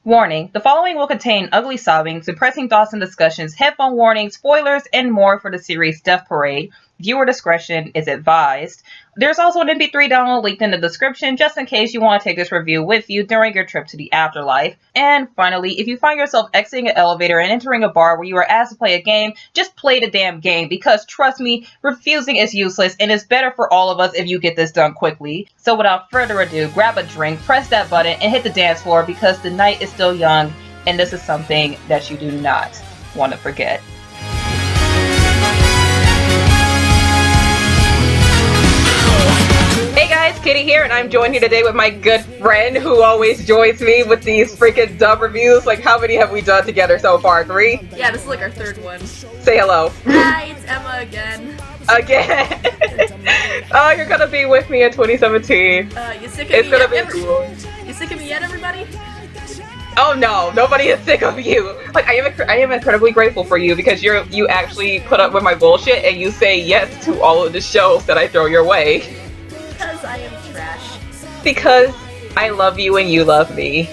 Warning, the following will contain ugly sobbing, depressing thoughts and discussions, headphone warnings, spoilers, and more for the series Death Parade. Viewer discretion is advised. There's also an MP3 download linked in the description just in case you want to take this review with you during your trip to the afterlife. And finally, if you find yourself exiting an elevator and entering a bar where you are asked to play a game, just play the damn game because trust me, refusing is useless and it's better for all of us if you get this done quickly. So without further ado, grab a drink, press that button, and hit the dance floor because the night is still young and this is something that you do not want to forget. Hey guys, Kitty here, and I'm joined here today with my good friend who always joins me with these freaking dub reviews. Like, how many have we done together so far? 3? Yeah, this is like our 3rd one. Say hello. Hi, it's Emma again. Again? Oh, you're gonna be with me in 2017. You sick of it's me gonna yet? be cool. You sick of me yet, everybody? Oh no, nobody is sick of you. Like, I am incredibly grateful for you because you actually put up with my bullshit and you say yes to all of the shows that I throw your way. Because I am trash. Because I love you and you love me.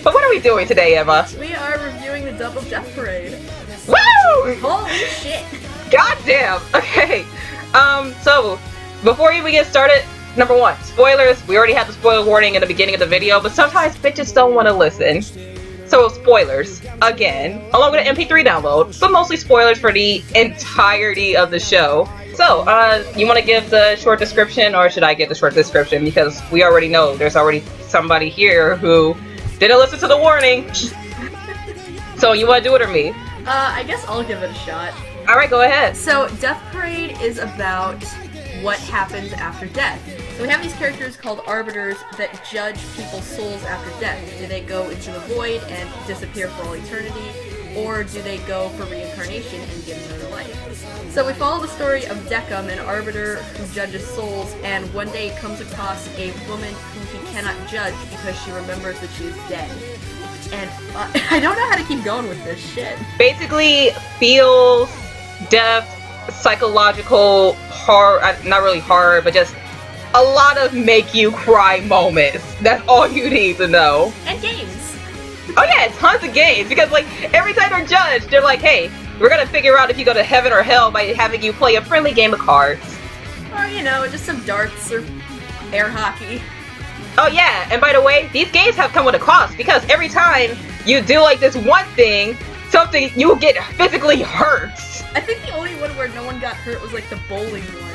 But what are we doing today, Emma? We are reviewing the Double Death Parade. Woo! Holy shit! Goddamn! Okay. So, before we get started, number 1, spoilers. We already had the spoiler warning in the beginning of the video, but sometimes bitches don't want to listen. So, spoilers, again, along with an MP3 download, but mostly spoilers for the entirety of the show. So, you want to give the short description, or should I give the short description? Because we already know there's already somebody here who didn't listen to the warning. So, you want to do it or me? I guess I'll give it a shot. Alright, go ahead. So, Death Parade is about what happens after death. So we have these characters called arbiters that judge people's souls after death. Do they go into the void and disappear for all eternity? Or do they go for reincarnation and get another life? So we follow the story of Deckham, an arbiter who judges souls, and one day comes across a woman who he cannot judge because she remembers that she is dead. And I don't know how to keep going with this shit. Basically, feels death, psychological horror, not really horror, but just a lot of make you cry moments. That's all you need to know. And games. Oh yeah, tons of games, because like every time they're judged, they're like, hey, we're gonna figure out if you go to heaven or hell by having you play a friendly game of cards. Or, you know, just some darts or air hockey. Oh yeah, and by the way, these games have come with a cost, because every time you do like this one thing, something, you get physically hurt. I think the only one where no one got hurt was like the bowling one.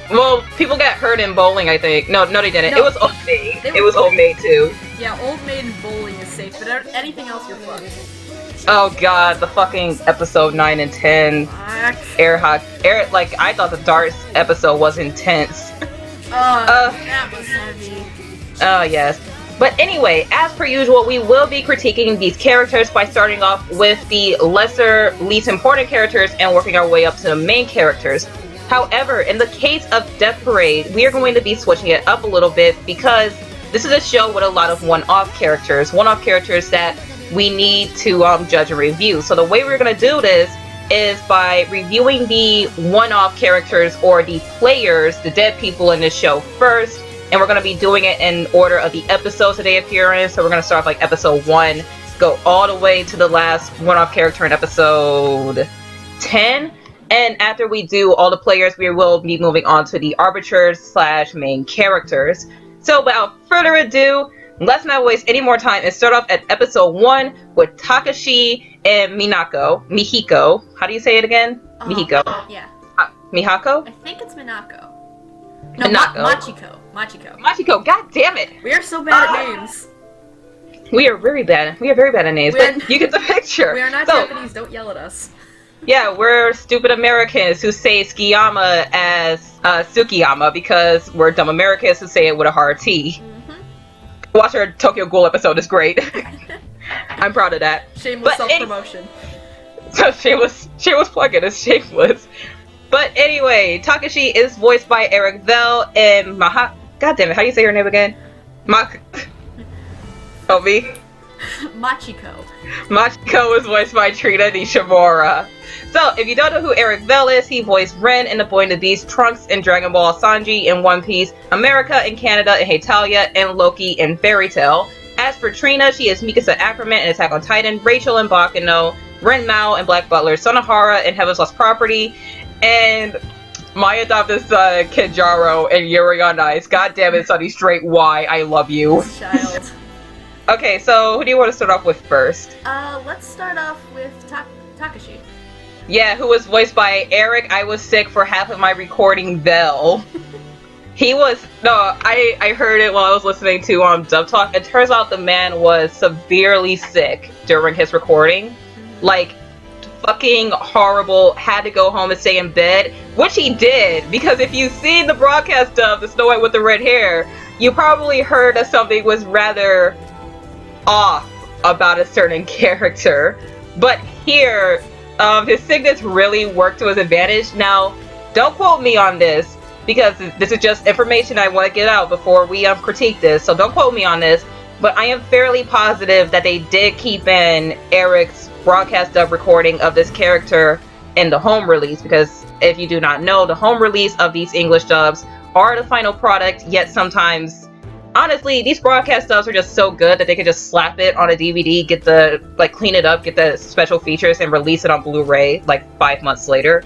Well, people got hurt in bowling, I think. No, they didn't. No, it was Old Maid. It was Old Maid too. Yeah, Old Maid and bowling is safe, but anything else you're fucked. Oh god, the fucking episode 9 and 10. Fuck. Like, I thought the darts episode was intense. That was heavy. Oh yes. But anyway, as per usual, we will be critiquing these characters by starting off with the lesser, least important characters and working our way up to the main characters. However, in the case of Death Parade, we are going to be switching it up a little bit because this is a show with a lot of one-off characters that we need to judge and review. So the way we're going to do this is by reviewing the one-off characters or the players, the dead people in this show first, and we're going to be doing it in order of the episodes that they appear in. So we're going to start off like episode 1, go all the way to the last one-off character in episode 10. And after we do all the players, we will be moving on to the arbiters / main characters. So without further ado, let's not waste any more time and start off at episode 1 with Takashi and Mihiko. How do you say it again? Mihiko. Yeah. Mihako? I think it's Minako. No, Minako. Machiko. God damn it. We are so bad at names. We are very bad at names, but you get the picture. We are not Japanese, don't yell at us. Yeah, we're stupid Americans who say Tsukiyama as Tsukiyama because we're dumb Americans who say it with a hard T. Mm-hmm. Watch our Tokyo Ghoul episode, it's great. I'm proud of that. Shameless self-promotion. So shameless plug-in is shameless. But anyway, Takashi is voiced by Eric Vell and God damn it, how do you say her name again? Obi? Machiko. Machiko is voiced by Trina Nishimura. So, if you don't know who Eric Vell is, he voiced Ren in The Boy and the Beast, Trunks in Dragon Ball, Sanji in One Piece, America in Canada in Hetalia, and Loki in Fairy Tail. As As for Trina, she is Mikasa Ackerman in Attack on Titan, Rachel in Bakano, Ren Mao in Black Butler, Sonohara in Heaven's Lost Property, and my adopted son, Kenjaro, and Yuri on Ice. God damn it, Sunny Straight, why? I love you. This child. Okay, so who do you want to start off with first? Let's start off with Takashi. Yeah, who was voiced by Eric. I was sick for half of my recording, Vel. I heard it while I was listening to Dub Talk. It turns out the man was severely sick during his recording. Like, fucking horrible, had to go home and stay in bed, which he did, because if you've seen the broadcast of the Snow White with the red hair, you probably heard that something was rather off about a certain character. But here, his sickness really worked to his advantage. Now, don't quote me on this, because this is just information I want to get out before we critique this, so don't quote me on this, but I am fairly positive that they did keep in Eric's broadcast dub recording of this character in the home release, because if you do not know, the home release of these English dubs are the final product, yet sometimes, honestly, these broadcast dubs are just so good that they could just slap it on a DVD, clean it up, get the special features, and release it on Blu-ray, 5 months later.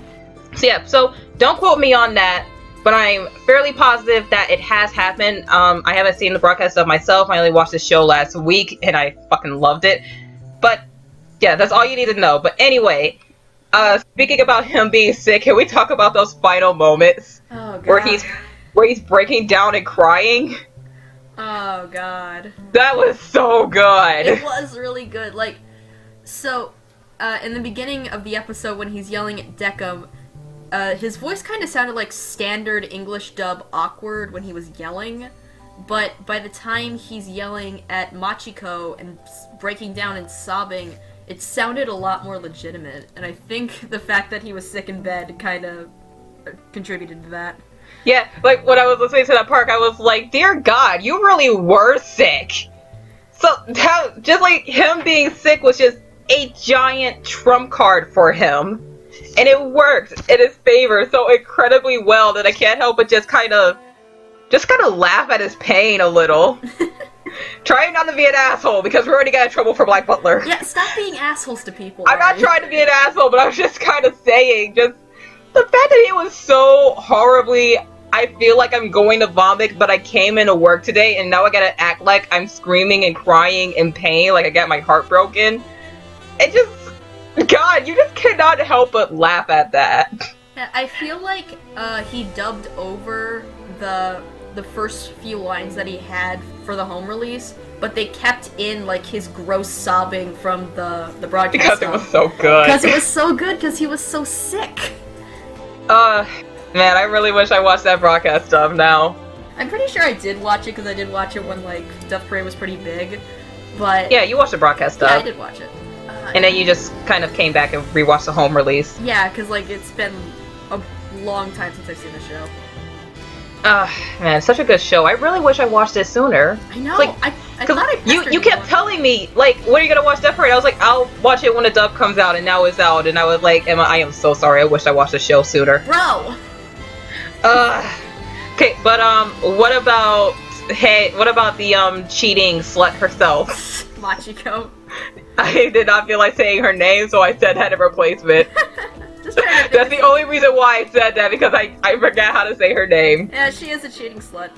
So yeah, so don't quote me on that, but I'm fairly positive that it has happened. I haven't seen the broadcast dub myself, I only watched the show last week, and I fucking loved it. But yeah, that's all you need to know. But anyway, speaking about him being sick, can we talk about those final moments where he's breaking down and crying? Oh god, that was so good. It was really good. In the beginning of the episode when he's yelling at Decim, his voice kind of sounded like standard English dub awkward when he was yelling, but by the time he's yelling at Machiko and breaking down and sobbing, it sounded a lot more legitimate, and I think the fact that he was sick in bed kind of contributed to that. Yeah, when I was listening to that part, I was like, dear God, you really were sick. So, him being sick was just a giant trump card for him. And it worked in his favor so incredibly well that I can't help but just kind of laugh at his pain a little. Trying not to be an asshole, because we already got in trouble for Black Butler. Yeah, stop being assholes to people. I'm not trying to be an asshole, but I was just kind of saying, just the fact that it was so horribly, I feel like I'm going to vomit, but I came into work today, and now I gotta act like I'm screaming and crying in pain, like I got my heart broken. It just, God, you just cannot help but laugh at that. Yeah, I feel like he dubbed over the first few lines that he had for the home release, but they kept in his gross sobbing from the broadcast. Because it was so good. Because it was so good, because he was so sick. Man, I really wish I watched that broadcast dub now. I'm pretty sure I did watch it, because I did watch it when Death Parade was pretty big, but... Yeah, you watched the broadcast dub. Yeah, I did watch it. And then you just kind of came back and rewatched the home release. Yeah, because it's been a long time since I've seen the show. Man, such a good show. I really wish I watched it sooner. I know. I thought I you kept telling me, when are you gonna watch Death Parade? I was like, I'll watch it when the dub comes out, and now it's out. And I was like, Emma, I am so sorry. I wish I watched the show sooner. Bro! Okay, but, what about the, cheating slut herself? Machiko. I did not feel like saying her name, so I said that in replacement. That's the only reason why I said that, because I forgot how to say her name. Yeah, she is a cheating slut.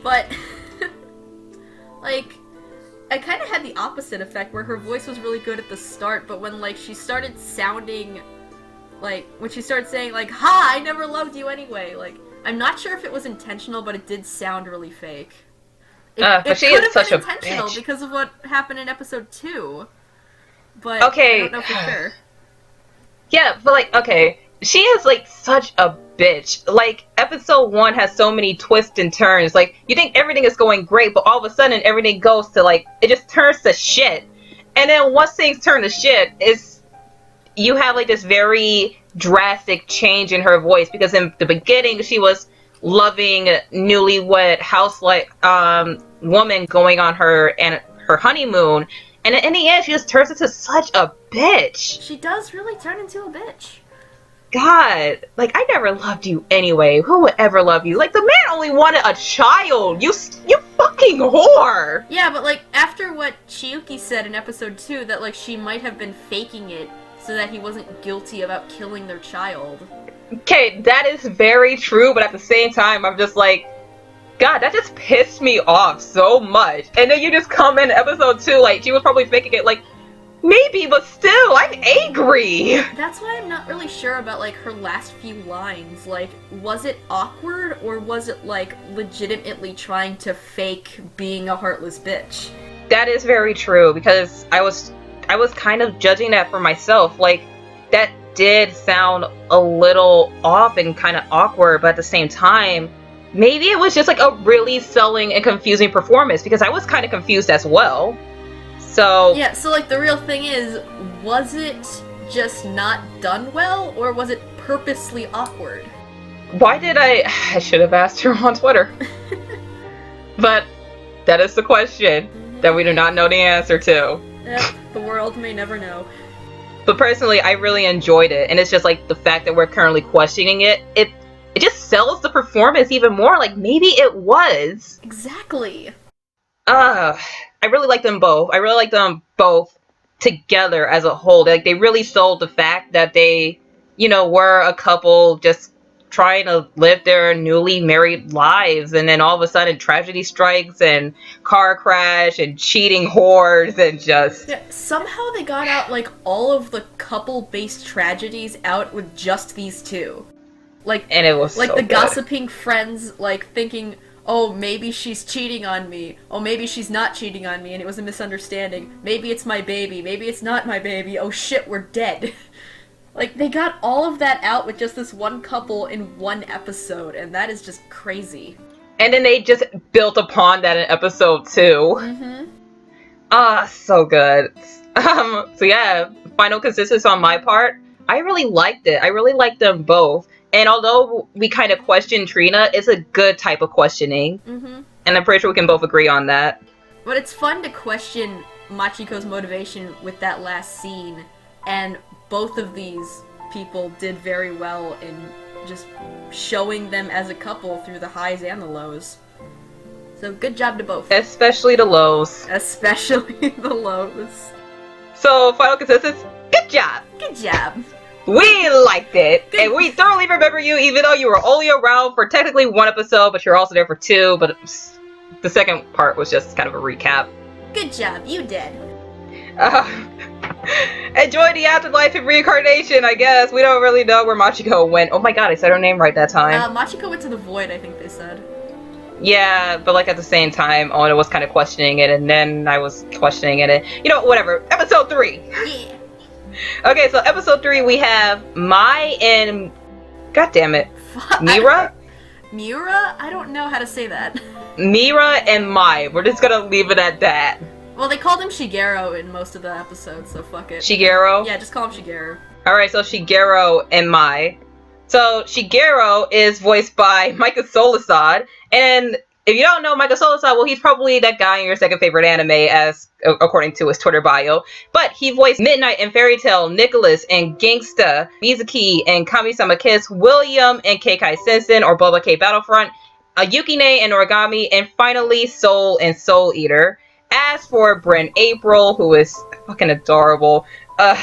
But, I kind of had the opposite effect, where her voice was really good at the start, but when, she started sounding, when she started saying, ha, I never loved you anyway, I'm not sure if it was intentional, but it did sound really fake. But she is such a bitch. Because of what happened in episode 2. But okay. I don't know for sure. Yeah, but okay, she is such a bitch. Episode 1 has so many twists and turns. You think everything is going great, but all of a sudden everything goes to it just turns to shit. And then once things turn to shit, you have this very drastic change in her voice, because in the beginning she was loving newlywed woman going on her honeymoon, and in the end she just turns into such a bitch. She does really turn into a bitch. God, like, I never loved you anyway. Who would ever love you? Like, the man only wanted a child. You fucking whore. Yeah, but like after what Chiyuki said in episode 2, that like she might have been faking it so that he wasn't guilty about killing their child. Okay, that is very true, but at the same time, I'm just like, God, that just pissed me off so much. And then you just come in episode 2, like, she was probably faking it, like, maybe, but still, I'm angry. That's why I'm not really sure about like her last few lines. Like, was it awkward or was it like legitimately trying to fake being a heartless bitch? That is very true, because I was kind of judging that for myself. Like, that did sound a little off and kind of awkward, but at the same time, maybe it was just like a really selling and confusing performance, because I was kind of confused as well. So yeah, so like the real thing is, was it just not done well, or was it purposely awkward? why did I should have asked her on Twitter. But that is the question that we do not know the answer to. Yep, the world may never know. But personally, I really enjoyed it, and it's just like the fact that we're currently questioning it, it just sells the performance even more. Like, maybe it was. Exactly. I really like them both. I really like them both together as a whole. Like, they really sold the fact that they, were a couple just trying to live their newly married lives, and then all of a sudden tragedy strikes and car crash and cheating whores and just... Yeah, somehow they got out like all of the couple-based tragedies out with just these two. Like, and it was like so the good. gossiping friends, like thinking, oh, maybe she's cheating on me. Oh, maybe she's not cheating on me and it was a misunderstanding. Maybe it's my baby. Maybe it's not my baby. Oh shit, we're dead. Like, they got all of that out with just this one couple in one episode, and that is just crazy. And then they just built upon that in episode 2. Mm-hmm. So good. So yeah, final consensus on my part. I really liked it. I really liked them both. And although we kind of question Trina, it's a good type of questioning. Mm-hmm. And I'm pretty sure we can both agree on that. But it's fun to question Machiko's motivation with that last scene, and both of these people did very well in just showing them as a couple through the highs and the lows. So good job to both. Especially the lows. Especially the lows. So, final consensus, good job! Good job. We liked it, and we thoroughly remember you, even though you were only around for technically 1 episode, but you're also there for 2, but the second part was just kind of a recap. Good job, you did. Enjoy the afterlife and reincarnation, I guess. We don't really know where Machiko went. Oh my god, I said her name right that time. Machiko went to the void, I think they said. Yeah, but like at the same time, Ona was kind of questioning it, and then I was questioning it, and whatever. Episode 3! Yeah. Okay, so episode 3 we have Mai and... God damn it. Mira? Mira? I don't know how to say that. Mira and Mai. We're just gonna leave it at that. Well, they called him Shigeru in most of the episodes, so fuck it. Shigeru? Yeah, just call him Shigeru. Alright, so Shigeru and Mai. So Shigeru is voiced by Micah Solusad, and if you don't know Micah Solusad, well, he's probably that guy in your second favorite anime, as according to his Twitter bio. But he voiced Midnight and Fairy Tail, Nicholas and Gangsta, Mizuki and Kami-sama Kiss, William and Keikai Sensen or Boba K Battlefront, Yukine and Origami, and finally Soul and Soul Eater. As for Bryn April, who is fucking adorable, I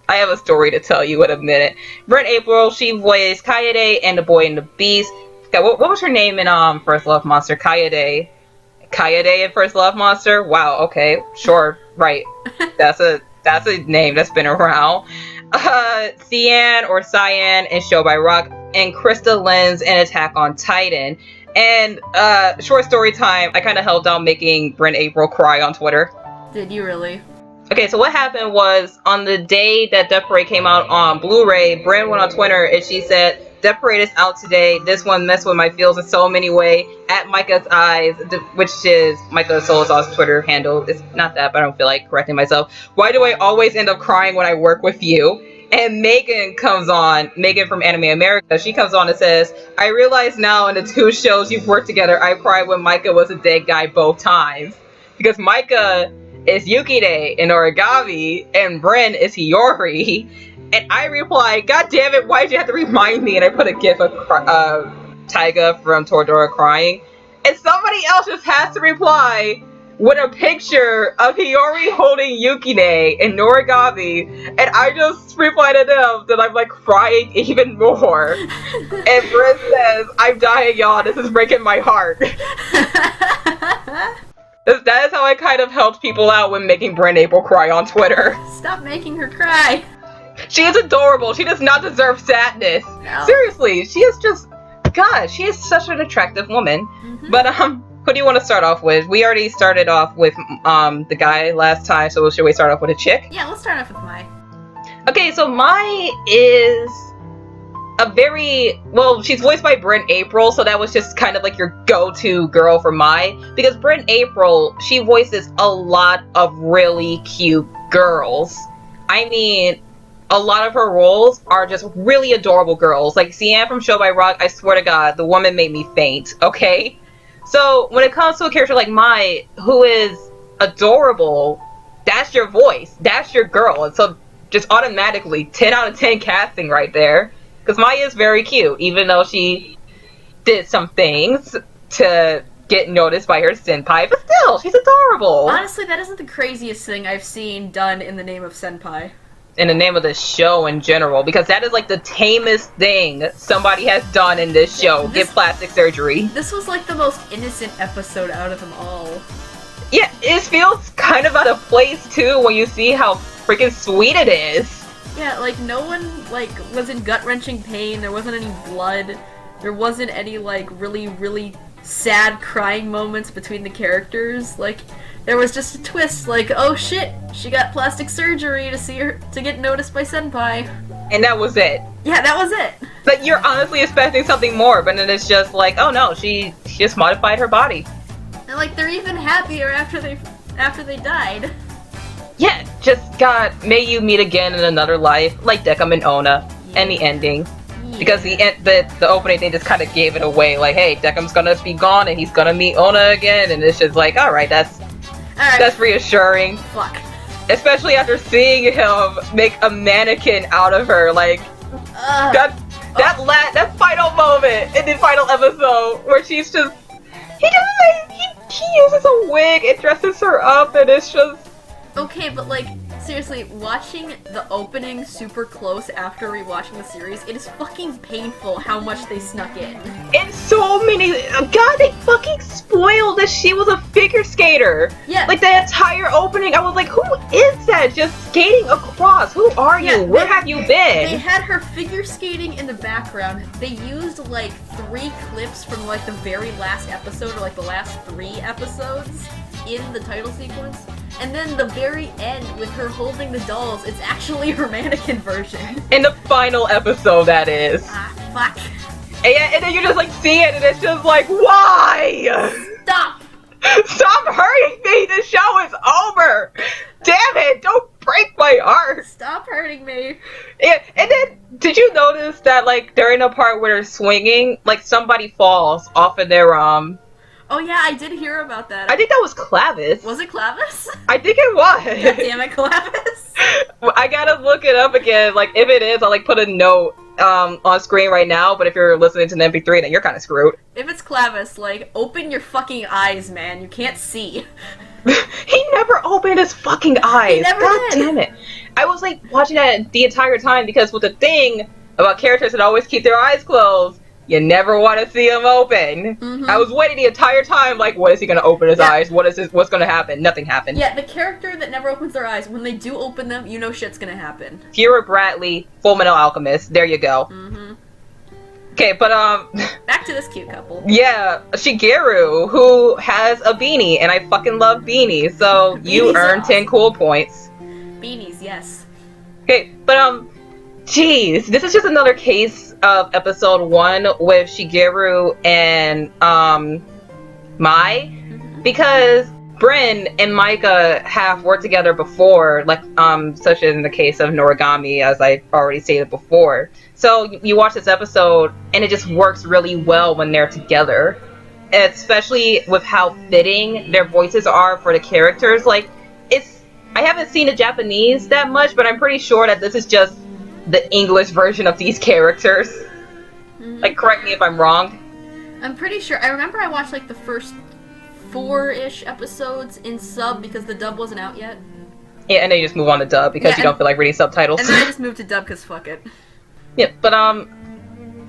have a story to tell you in a minute. Bryn April, she voiced Kaede and the Boy and the Beast. What was her name in First Love Monster? Kaede in First Love Monster? Wow, okay, sure, right. That's a name that's been around. Cyan or Cyan in Show by Rock, and Krista Lenz in Attack on Titan. And short story time, I kind of held down making Bryn April cry on Twitter. Did you really? Okay, so what happened was, on the day that Death Parade came out on Blu-ray, Bryn went on Twitter and she said, Death Parade is out today. This one messed with my feels in so many ways. At Micah's Eyes, which is Micah Solosad's Twitter handle. It's not that, but I don't feel like correcting myself. Why do I always end up crying when I work with you? And Megan from Anime America, she comes on and says, I realize now in the 2 shows you've worked together, I cried when Micah was a dead guy both times. Because Micah is Yukine in Origami, and Bryn is Hiyori. And I replied, God damn it, why'd you have to remind me? And I put a gif of Taiga from Toradora crying. And somebody else just has to reply with a picture of Hiyori holding Yukine and Noragami. And I just replied to them that I'm like crying even more. And Britt says, I'm dying, y'all. This is breaking my heart. That is how I kind of helped people out when making Bryn April cry on Twitter. Stop making her cry. She is adorable. She does not deserve sadness. No. Seriously, she is just... God, she is such an attractive woman. Mm-hmm. But, who do you want to start off with? We already started off with, the guy last time, so should we start off with a chick? Yeah, let's start off with Mai. Okay, so Mai is a very... Well, she's voiced by Bryn April, so that was just kind of like your go-to girl for Mai. Because Bryn April, she voices a lot of really cute girls. I mean... A lot of her roles are just really adorable girls. Like Cian from Show by Rock, I swear to God, the woman made me faint, okay? So, when it comes to a character like Mai, who is adorable, that's your voice. That's your girl. And so, just automatically, 10 out of 10 casting right there. Because Mai is very cute, even though she did some things to get noticed by her senpai. But still, she's adorable. Honestly, that isn't the craziest thing I've seen done in the name of senpai. In the name of the show in general, because that is like the tamest thing somebody has done in this show. Get plastic surgery. This was like the most innocent episode out of them all. Yeah, it feels kind of out of place too when you see how freaking sweet it is. Yeah, like no one like was in gut-wrenching pain, there wasn't any blood, there wasn't any like really, really sad crying moments between the characters. Like there was just a twist, like, oh shit, she got plastic surgery to get noticed by senpai. And that was it. Yeah, that was it. Like, you're honestly expecting something more, but then it's just like, oh no, she just modified her body. And like, they're even happier after they died. Yeah, just God, may you meet again in another life, like Decim and Ona, and the ending. Yeah. Because the opening, they just kind of gave it away, like, hey, Decim's gonna be gone, and he's gonna meet Ona again, and it's just like, alright, that's reassuring. Fuck. Especially after seeing him make a mannequin out of her, like that final moment in the final episode where she's just he uses a wig and dresses her up, and it's just okay, but like seriously, watching the opening super close after rewatching the series, it is fucking painful how much they snuck in. And so many... God, they fucking spoiled that she was a figure skater. Yeah. Like, the entire opening, I was like, who is that just skating across? Who are you? Where have you been? They had her figure skating in the background. They used, like, 3 clips from, like, the very last episode, or, like, the last 3 episodes in the title sequence. And then the very end with her holding the dolls, it's actually her mannequin version. In the final episode, that is. Ah, fuck. And then you just like see it, and it's just like, why? Stop! Stop hurting me! The show is over! Damn it! Don't break my heart! Stop hurting me! And then, did you notice that, like, during the part where they're swinging, like, somebody falls off of their, Oh yeah, I did hear about that. I think that was Clavis. Was it Clavis? I think it was. God damn it, Clavis. I gotta look it up again. Like, if it is, I'll, like, put a note on screen right now, but if you're listening to an MP3, then you're kind of screwed. If it's Clavis, like, open your fucking eyes, man. You can't see. He never opened his fucking eyes. He never God did. Damn it. I was, like, watching that the entire time, because with the thing about characters that always keep their eyes closed, you never want to see him open. Mm-hmm. I was waiting the entire time, like, what is he going to open his eyes? What's going to happen? Nothing happened. Yeah, the character that never opens their eyes, when they do open them, you know shit's going to happen. Kira Bradley, Full Metal Alchemist. There you go. Mm-hmm. Okay, but, back to this cute couple. Yeah, Shigeru, who has a beanie, and I fucking love beanies, so you earn 10 cool points. Beanies, yes. Okay, but, jeez, this is just another case of episode 1 with Shigeru and Mai, because Bryn and Micah have worked together before, like such in the case of Noragami, as I already stated before. So you watch this episode and it just works really well when they're together, especially with how fitting their voices are for the characters. Like, I haven't seen the Japanese that much, but I'm pretty sure that this is just the English version of these characters. Mm-hmm. Like, correct me if I'm wrong. I'm pretty sure. I remember I watched like the first 4-ish episodes in sub because the dub wasn't out yet. Yeah, and then you just move on to dub because you don't feel like reading subtitles. And then I just moved to dub because fuck it. Yeah, but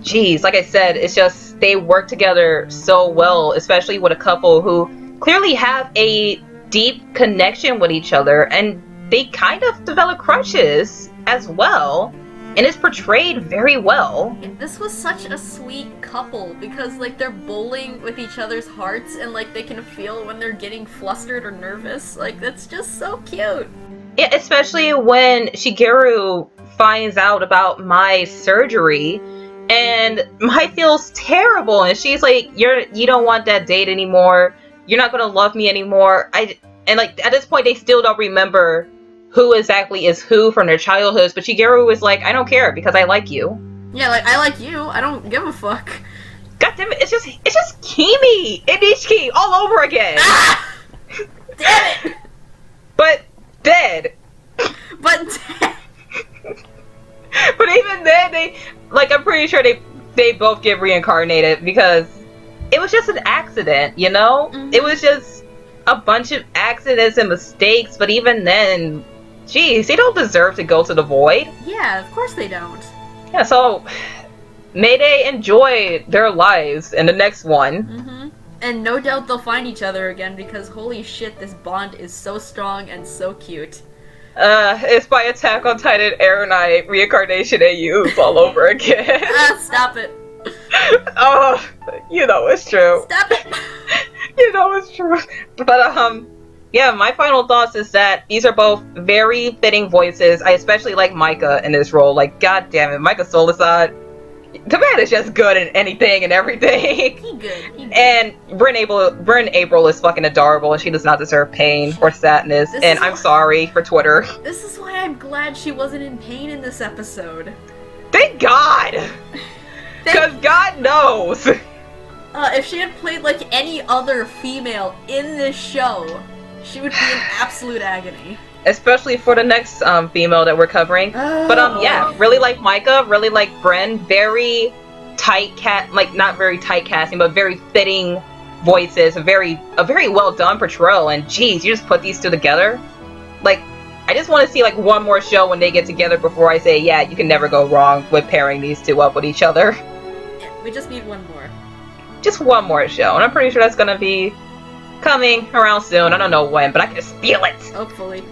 geez, like I said, it's just they work together so well, especially with a couple who clearly have a deep connection with each other, and they kind of develop crushes as well, and it's portrayed very well. This was such a sweet couple because like they're bowling with each other's hearts, and like they can feel when they're getting flustered or nervous. Like that's just so cute. Yeah, especially when Shigeru finds out about my surgery, and Mai feels terrible, and she's like, you don't want that date anymore, you're not gonna love me anymore. And like at this point they still don't remember who exactly is who from their childhoods, but Shigeru is like, I don't care because I like you. Yeah, like I like you, I don't give a fuck. God damn it, it's just Kimi and Ishiki all over again. Ah! Damn it! But dead. But dead. But even then, I'm pretty sure they both get reincarnated because it was just an accident, you know? Mm-hmm. It was just a bunch of accidents and mistakes, but even then, geez, they don't deserve to go to the void. Yeah, of course they don't. Yeah, so may they enjoy their lives in the next one. Mm-hmm. And no doubt they'll find each other again because holy shit, this bond is so strong and so cute. It's by Attack on Titan, Air Knight, Reincarnation AUs all over again. Stop it. Oh, you know it's true. Stop it. You know it's true. But, yeah, my final thoughts is that these are both very fitting voices. I especially like Micah in this role. Like, god damn it, Micah Solisad. The man is just good in anything and everything. He good. And Bryn April is fucking adorable, and she does not deserve pain or sadness. And I'm sorry for Twitter. This is why I'm glad she wasn't in pain in this episode. Thank God! Because God knows! If she had played like any other female in this show, she would be in absolute agony. Especially for the next female that we're covering. But yeah, really like Micah, really like Bren. Very tight not very tight casting, but very fitting voices. A very well done portrayal. And geez, you just put these two together. Like, I just want to see like one more show when they get together before I say, yeah, you can never go wrong with pairing these two up with each other. Yeah, we just need one more. Just one more show, and I'm pretty sure that's gonna be coming around soon. I don't know when, but I can just feel it. Hopefully.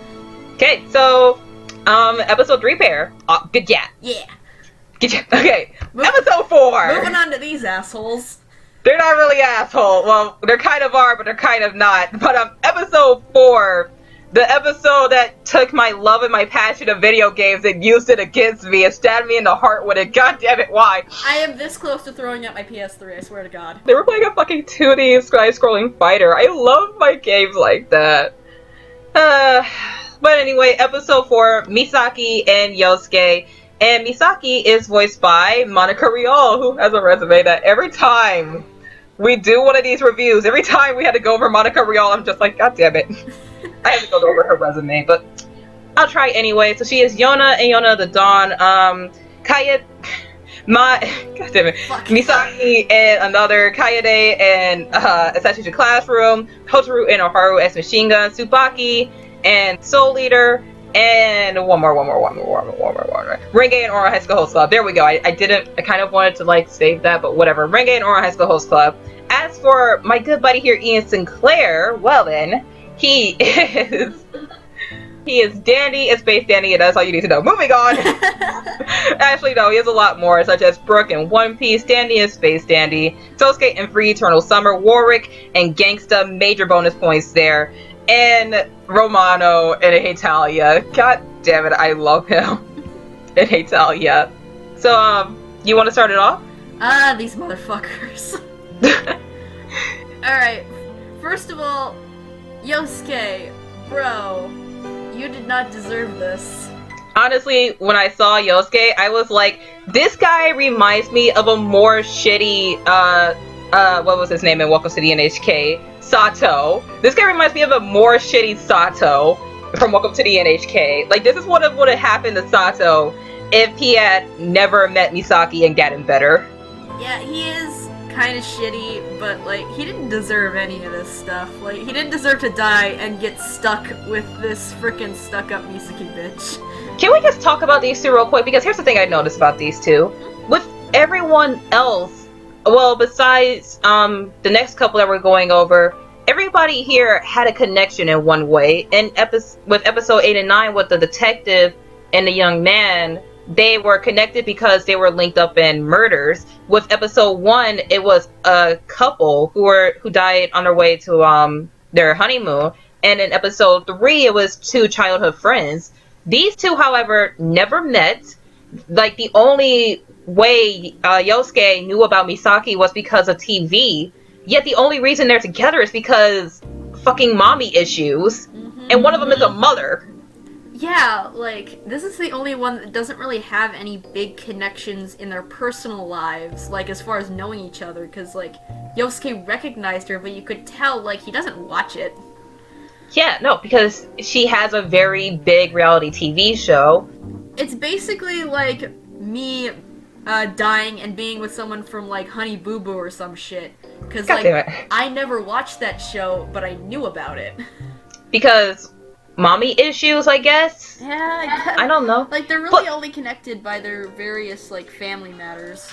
Okay, so, episode 3 pair. Good job. Yeah. Good job. Okay, episode 4. Moving on to these assholes. They're not really assholes. Well, they kind of are, but they're kind of not. But, episode 4, the episode that took my love and my passion of video games and used it against me and stabbed me in the heart with it. God damn it, why? I am this close to throwing out my PS3, I swear to God. They were playing a fucking 2D side-scrolling fighter. I love my games like that. But anyway, episode 4, Misaki and Yosuke. And Misaki is voiced by Monica Rial, who has a resume that every time we do one of these reviews, every time we had to go over Monica Rial, I'm just like, god damn it. I have to go over her resume, but I'll try anyway. So she is Yona and Yona the Dawn. God damn it. Fuck. Misaki and another, Kaede and Assassination Classroom, Hotaru and Oharu as Machine Gun, Tsubaki and Soul Leader, and one more. Renge and Ora High School Host Club. There we go. I kind of wanted to like save that, but whatever. Renge and Ora High School Host Club. As for my good buddy here, Ian Sinclair, well then, he is dandy as Space Dandy, and that's all you need to know. Moving on. Actually, no, he has a lot more, such as Brooke and One Piece, Dandy and Space Dandy, Sosuke and Free Eternal Summer, Warwick and Gangsta, major bonus points there, and Romano and Italia. God damn it, I love him. And Italia. So, you want to start it off? These motherfuckers. Alright, first of all, Yosuke, bro, you did not deserve this. Honestly, when I saw Yosuke, I was like, this guy reminds me of a more shitty, what was his name in Welcome to the NHK? Sato. This guy reminds me of a more shitty Sato from Welcome to the NHK. Like, this is what would have happened to Sato if he had never met Misaki and gotten better. Yeah, he is kind of shitty, but, like, he didn't deserve any of this stuff. Like, he didn't deserve to die and get stuck with this frickin' stuck-up Misaki bitch. Can we just talk about these two real quick? Because here's the thing I noticed about these two. With everyone else, well, besides the next couple that we're going over, everybody here had a connection in one way. And with episode 8 and 9, with the detective and the young man, they were connected because they were linked up in murders. With episode 1, it was a couple who died on their way to their honeymoon. And in episode 3, it was 2 childhood friends. These two, however, never met. Like, the only way Yosuke knew about Misaki was because of TV. Yet the only reason they're together is because fucking mommy issues. Mm-hmm. And one of them is a mother. Yeah, like, this is the only one that doesn't really have any big connections in their personal lives, like, as far as knowing each other, because, like, Yosuke recognized her, but you could tell, like, he doesn't watch it. Yeah, no, because she has a very big reality TV show. It's basically like me dying and being with someone from, like, Honey Boo Boo or some shit. Because, like, I never watched that show, but I knew about it. Because mommy issues, I guess? Yeah, I don't know. Like, they're really only connected by their various, like, family matters.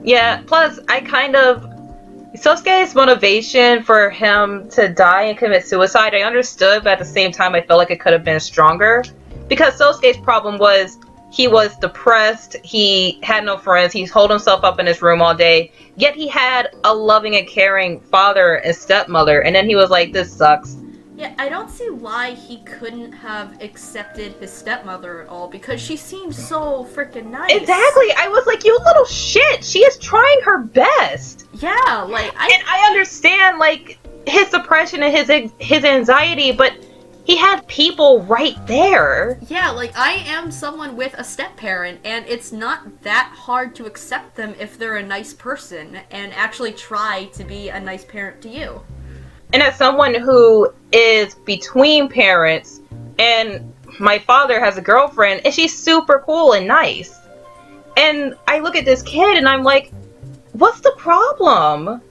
Yeah, plus, Sosuke's motivation for him to die and commit suicide, I understood, but at the same time, I felt like it could have been stronger. Because Sosuke's problem was, he was depressed, he had no friends, he holed himself up in his room all day, yet he had a loving and caring father and stepmother, and then he was like, this sucks. Yeah, I don't see why he couldn't have accepted his stepmother at all, because she seems so freaking nice. Exactly! I was like, you little shit! She is trying her best! Yeah, like, And I understand, like, his depression and his anxiety, but he had people right there. Yeah, like, I am someone with a step-parent, and it's not that hard to accept them if they're a nice person, and actually try to be a nice parent to you. And as someone who is between parents, and my father has a girlfriend, and she's super cool and nice. And I look at this kid and I'm like, what's the problem?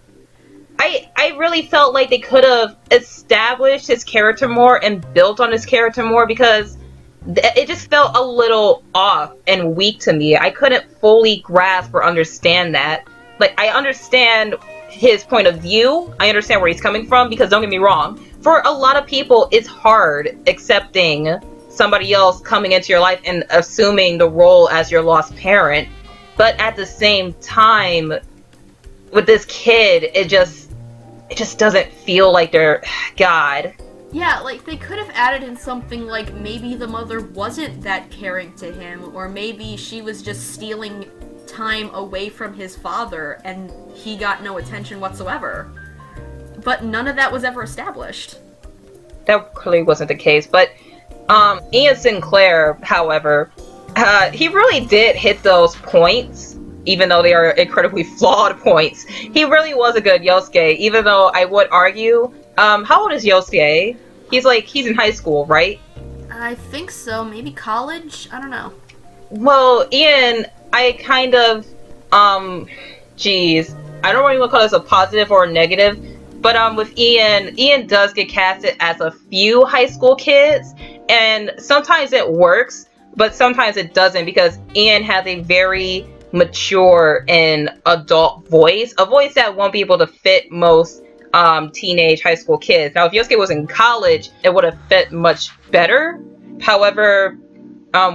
I really felt like they could have established his character more and built on his character more, because it just felt a little off and weak to me. I couldn't fully grasp or understand that. Like, I understand his point of view. I understand where he's coming from, because don't get me wrong, for a lot of people, it's hard accepting somebody else coming into your life and assuming the role as your lost parent. But at the same time, with this kid, it just doesn't feel like they're... God. Yeah, like, they could have added in something like maybe the mother wasn't that caring to him, or maybe she was just stealing time away from his father and he got no attention whatsoever. But none of that was ever established. That clearly wasn't the case, but Ian Sinclair, however, he really did hit those points, even though they are incredibly flawed points. He really was a good Yosuke, even though I would argue, how old is Yosuke? He's in high school, right? I think so, maybe college? I don't know. Well, Ian, I kind of, I don't really want to call this a positive or a negative, but with Ian does get casted as a few high school kids, and sometimes it works, but sometimes it doesn't, because Ian has a very mature and adult voice, a voice that won't be able to fit most teenage high school kids. Now, if Yosuke was in college, it would have fit much better. However,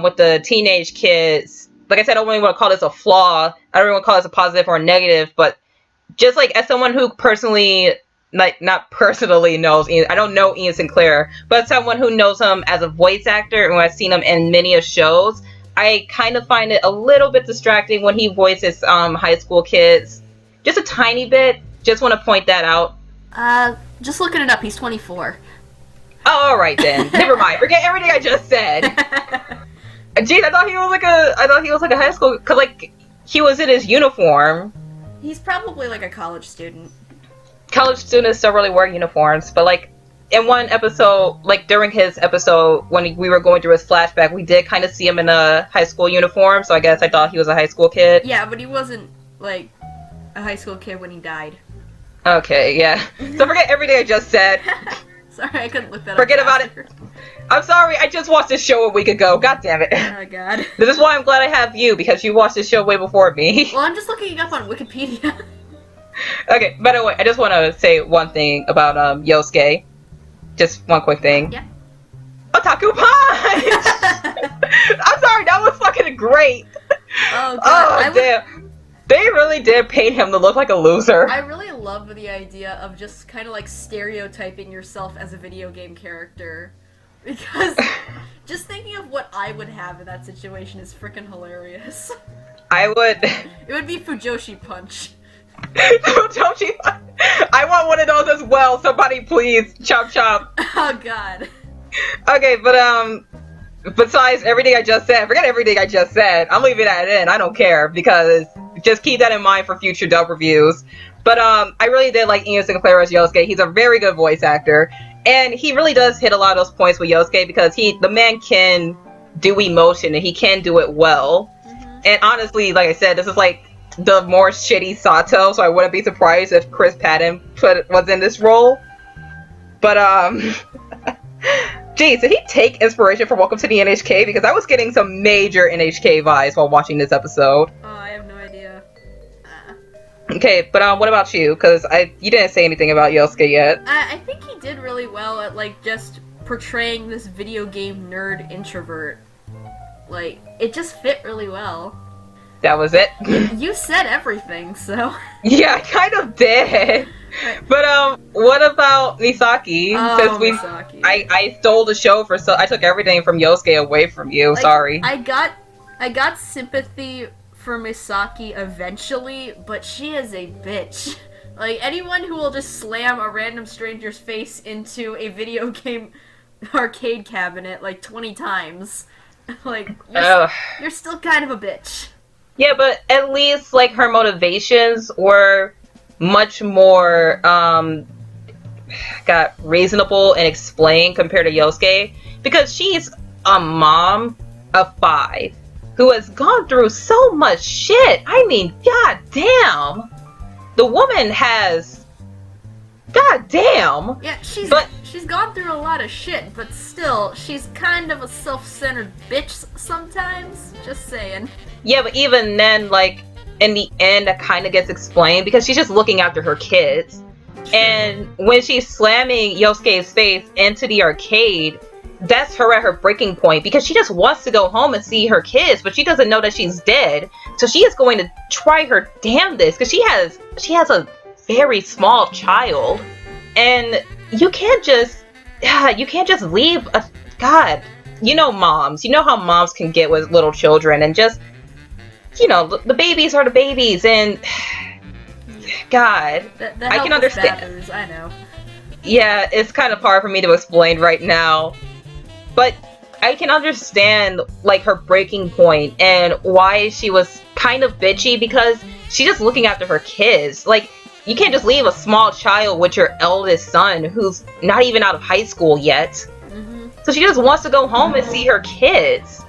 with the teenage kids, like I said, I don't really want to call this a flaw. I don't really want to call this a positive or a negative, but just like as someone who personally, like not personally knows Ian, I don't know Ian Sinclair, but someone who knows him as a voice actor and who has seen him in many of shows, I kind of find it a little bit distracting when he voices high school kids. Just a tiny bit. Just want to point that out. Just looking it up, he's 24. Oh, alright then. Never mind. Forget everything I just said. Jeez, I thought he was like a high school, cause like he was in his uniform. He's probably like a college student. College students don't really wear uniforms, but like in one episode, like during his episode, when we were going through his flashback, we did kind of see him in a high school uniform, so I guess I thought he was a high school kid. Yeah, but he wasn't, like, a high school kid when he died. Okay, yeah. So forget everything I just said. Sorry, I couldn't look that Forget up. about it. I'm sorry, I just watched this show a week ago. God damn it. Oh, God. This is why I'm glad I have you, because you watched this show way before me. Well, I'm just looking it up on Wikipedia. Okay, by the way, I just want to say one thing about Yosuke. Just one quick thing. Yeah. Otaku Punch! I'm sorry, that was fucking great. Oh, God. Oh, damn. They really did paint him to look like a loser. I really love the idea of just kind of like stereotyping yourself as a video game character. Because just thinking of what I would have in that situation is freaking hilarious. I would... It would be Fujoshi Punch. Fujoshi Punch. I want one of those as well. Somebody please. Chop chop. Oh, God. Okay, but besides everything I just said, forget everything I just said. I'm leaving that in. I don't care, because just keep that in mind for future dub reviews. But I really did like Ian Sinclair as Yosuke. He's a very good voice actor, and he really does hit a lot of those points with Yosuke, because the man can do emotion and he can do it well. Mm-hmm. And honestly, like I said, this is like the more shitty Sato, so I wouldn't be surprised if Chris Patton was in this role. But geez, did he take inspiration from Welcome to the NHK? Because I was getting some major NHK vibes while watching this episode. Oh, I have no idea. Okay, but what about you? Because you didn't say anything about Yosuke yet. I think he did really well at, like, just portraying this video game nerd introvert. Like, it just fit really well. That was it? You said everything, so... Yeah, I kind of did. Right. But what about Misaki? Oh, Since Misaki. I stole the show I took everything from Yosuke away from you. Like, sorry. I got sympathy for Misaki eventually, but she is a bitch. Like, anyone who will just slam a random stranger's face into a video game arcade cabinet like 20 times, like, you're still kind of a bitch. Yeah, but at least, like, her motivations were much more, reasonable and explained compared to Yosuke, because she's a mom of 5 who has gone through so much shit. I mean, goddamn. The woman has... Goddamn. Yeah, she's gone through a lot of shit, but still, she's kind of a self-centered bitch sometimes. Just saying. Yeah, but even then, like, in the end, that kind of gets explained, because she's just looking after her kids. And when she's slamming Yosuke's face into the arcade, that's her at her breaking point, because she just wants to go home and see her kids, but she doesn't know that she's dead. So she is going to try her damnedest, because she has a very small child, and you can't just leave God, you know moms, you know how moms can get with little children, and just, you know, the babies are the babies, and God, I can understand. Bathers, I know. Yeah, it's kind of hard for me to explain right now, but I can understand, like, her breaking point and why she was kind of bitchy, because she's just looking after her kids. Like, you can't just leave a small child with your eldest son who's not even out of high school yet. Mm-hmm. So she just wants to go home and see her kids.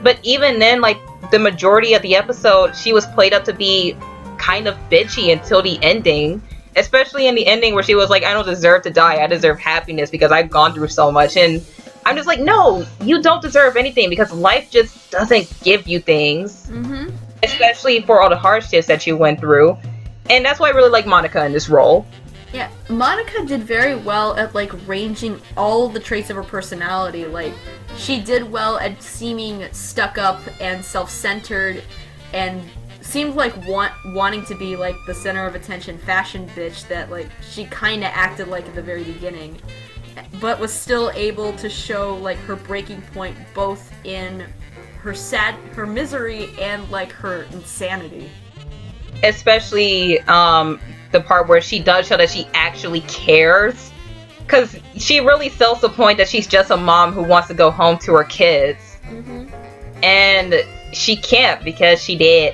But even then, like, the majority of the episode, she was played up to be kind of bitchy until the ending. Especially in the ending where she was like, I don't deserve to die, I deserve happiness because I've gone through so much. And I'm just like, no, you don't deserve anything, because life just doesn't give you things. Mm-hmm. Especially for all the hardships that you went through. And that's why I really like Monica in this role. Yeah, Monica did very well at, like, ranging all the traits of her personality. Like, she did well at seeming stuck up and self-centered, and seemed like wanting to be, like, the center of attention fashion bitch that, like, she kind of acted like at the very beginning, but was still able to show, like, her breaking point both in her misery and, like, her insanity. Especially the part where she does show that she actually cares, because she really sells the point that she's just a mom who wants to go home to her kids. Mm-hmm. And she can't, because she did.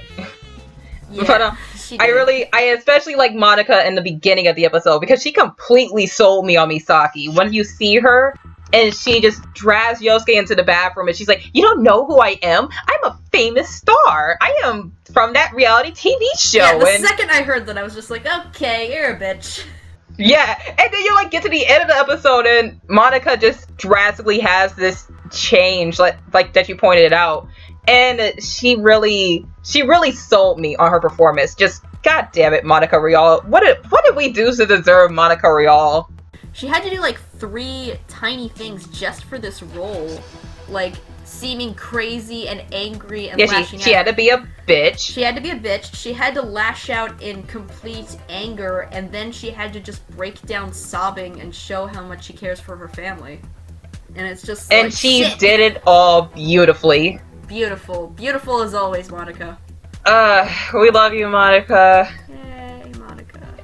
Yeah, she did. I especially like Monica in the beginning of the episode because she completely sold me on Misaki. When you see her and she just drags Yosuke into the bathroom and she's like, you don't know who I am? I'm a famous star. I am from that reality TV show. Yeah, the second I heard that, I was just like, okay, you're a bitch. Yeah, and then you like get to the end of the episode and Monica just drastically has this change, like that you pointed out, and she really sold me on her performance. Just god damn it, Monica Rial. What did we do to deserve Monica Rial? She had to do like 3 tiny things just for this role, like seeming crazy and angry and lashing out. She had to be a bitch. She had to be a bitch. She had to lash out in complete anger, and then she had to just break down sobbing and show how much she cares for her family. And it's just and like, she shit. did it all beautifully. Beautiful as always, Monica. We love you, Monica. Yay, Monica.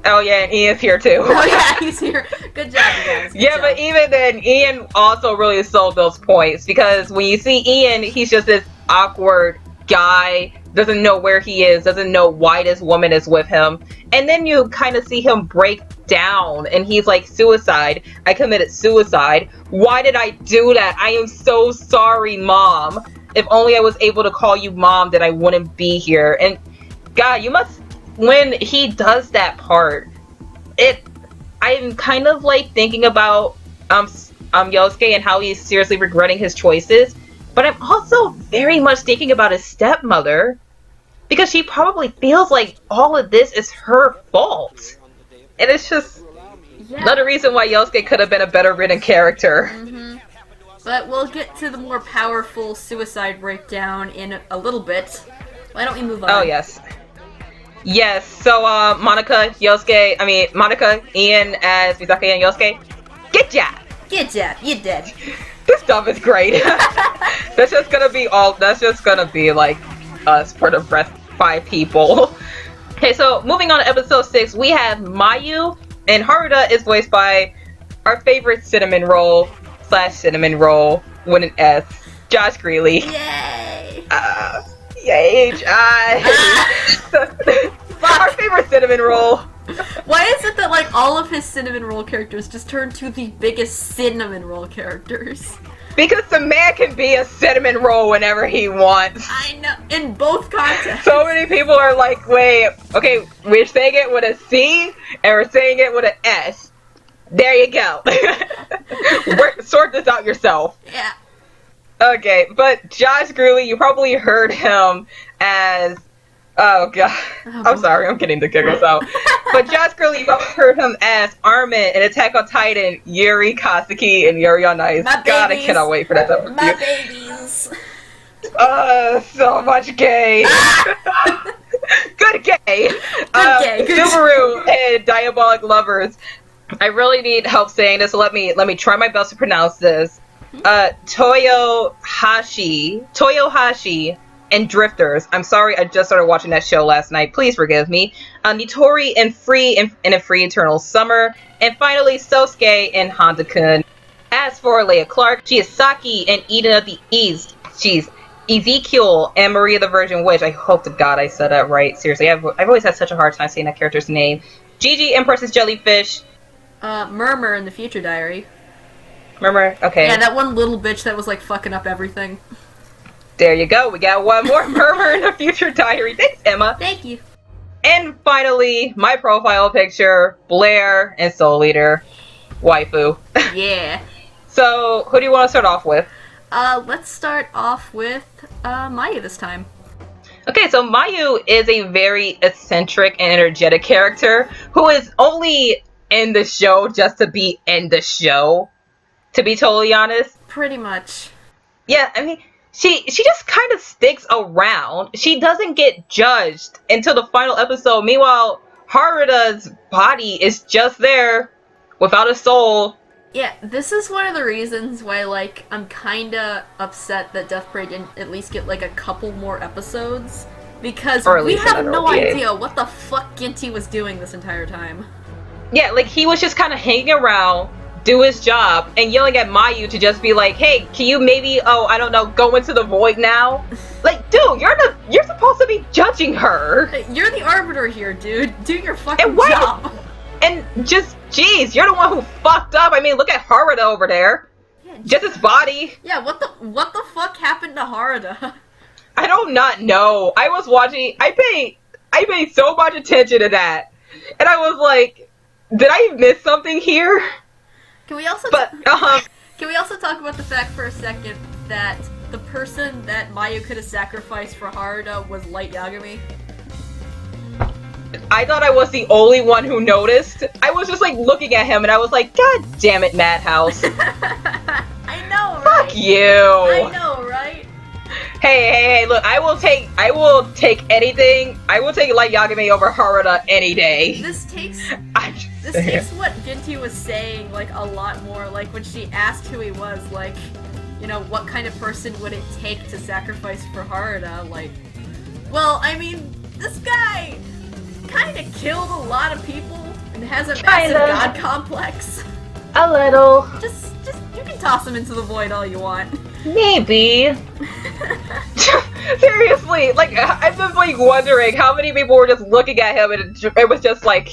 Oh yeah, and Ian's here too. Oh yeah, he's here. Good job, you guys. Good job. But even then, Ian also really sold those points, because when you see Ian, he's just this awkward guy, doesn't know where he is, doesn't know why this woman is with him, and then you kind of see him break down, and he's like, suicide. I committed suicide. Why did I do that? I am so sorry, Mom. If only I was able to call you Mom, then I wouldn't be here. And God, you must, when he does that part, I'm kind of like thinking about Yosuke and how he's seriously regretting his choices, but I'm also very much thinking about his stepmother, because she probably feels like all of this is her fault. And it's just another reason why Yosuke could have been a better written character. Mm-hmm. But we'll get to the more powerful suicide breakdown in a little bit. Why don't we move on? Oh, yes. Yes, so Monica, Ian as Misaki and Yosuke, good job! Good job, you did. This stuff is great. That's just gonna be like us for the rest 5 people. Okay, so moving on to episode 6, we have Mayu, and Haruta is voiced by our favorite cinnamon roll with an S, Josh Greeley. Yay! Yay, Josh! Our favorite cinnamon roll. Why is it that like all of his cinnamon roll characters just turn to the biggest cinnamon roll characters? Because the man can be a cinnamon roll whenever he wants. I know, in both contexts. So many people are like, wait, okay, we're saying it with a C and we're saying it with an S. There you go. Sort this out yourself. Yeah. Okay, but Josh Greeley, you probably heard him as... Oh, God. I'm sorry, I'm getting the giggles out. But Josh Greeley, you probably heard him as Armin in Attack on Titan, Yuri Kasuki, and Yuri on Ice. God, I cannot wait for that to My babies. So much gay. Good gay. Good gay. Subaru and Diabolic Lovers. I really need help saying this, so let me try my best to pronounce this. Toyohashi and Drifters. I'm sorry, I just started watching that show last night. Please forgive me. Nitori and Free in a Free Eternal Summer. And finally, Sosuke and Honda-kun. As for Leia Clark, she is Saki and Eden of the East. She's Ezekiel and Maria the Virgin Witch. I hope to God I said that right. Seriously, I've always had such a hard time saying that character's name. Gigi, Empress's Jellyfish. Murmur in the Future Diary. Murmur? Okay. Yeah, that one little bitch that was like fucking up everything. There you go. We got one more Murmur in the Future Diary. Thanks, Emma. Thank you. And finally, my profile picture, Blair and Soul Eater. Waifu. Yeah. So, who do you want to start off with? Let's start off with Mayu this time. Okay, so Mayu is a very eccentric and energetic character who is only in the show just to be in the show, to be totally honest. Pretty much. Yeah, I mean, she just kind of sticks around. She doesn't get judged until the final episode. Meanwhile, Haruta's body is just there without a soul. Yeah, this is one of the reasons why, like, I'm kinda upset that Death Parade didn't at least get, like, a couple more episodes. Because we have no idea what the fuck Ginty was doing this entire time. Yeah, like, he was just kind of hanging around, do his job, and yelling at Mayu to just be like, hey, can you maybe, oh, I don't know, go into the void now? Like, dude, you're supposed to be judging her. You're the arbiter here, dude. Do your fucking job. And just, jeez, you're the one who fucked up. I mean, look at Haruda over there. Yeah, just his body. Yeah, what the fuck happened to Haruda? I do not know. I was watching, I paid so much attention to that. And I was like, did I miss something here? Can we also can we also talk about the fact for a second that the person that Mayu could have sacrificed for Haruda was Light Yagami? I thought I was the only one who noticed. I was just like looking at him and I was like, God damn it, Madhouse. I know, right? Fuck you. I know, right? Hey, look, I will take anything. I will take Light Yagami over Haruda any day. This takes what Ginty was saying, like, a lot more. Like, when she asked who he was, like, you know, what kind of person would it take to sacrifice for Haruda? Like, well, I mean, this guy kind of killed a lot of people and has a massive god complex. A little. Just, you can toss him into the void all you want. Maybe. Seriously, like, I'm just, like, wondering how many people were just looking at him and it was just like,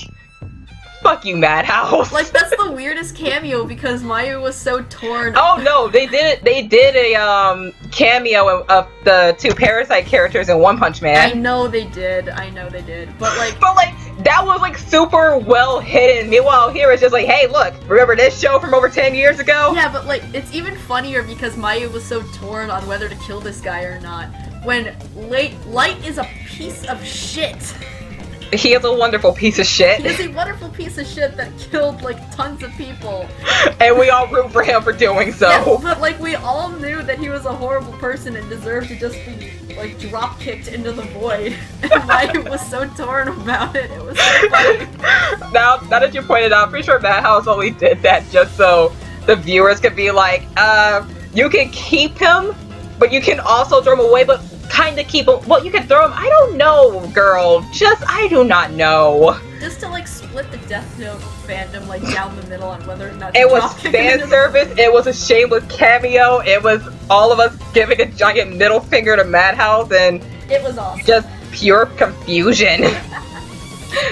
fuck you, Madhouse. Like, that's the weirdest cameo because Mayu was so torn. Oh no, they did a cameo of the two Parasite characters in One Punch Man. I know they did, but like that was like super well hidden. Meanwhile, here it's just like, hey, look, remember this show from over 10 years ago? Yeah, but like, it's even funnier because Mayu was so torn on whether to kill this guy or not. When Light is a piece of shit. He is a wonderful piece of shit. He is a wonderful piece of shit that killed, like, tons of people. And we all root for him for doing so. Yeah, but, like, we all knew that he was a horrible person and deserved to just be, like, drop-kicked into the void. And Mayu was so torn about it. It was so funny. Now that you pointed out, I'm pretty sure Madhouse only did that just so the viewers could be like, you can keep him, but you can also throw him away, but kind of keep him. Well, you can throw him. I don't know, girl. I do not know. Just to, like, split the Death Note fandom, like, down the middle on whether or not it was fan service. It was a shameless cameo. It was all of us giving a giant middle finger to Madhouse, and it was awesome. Just pure confusion.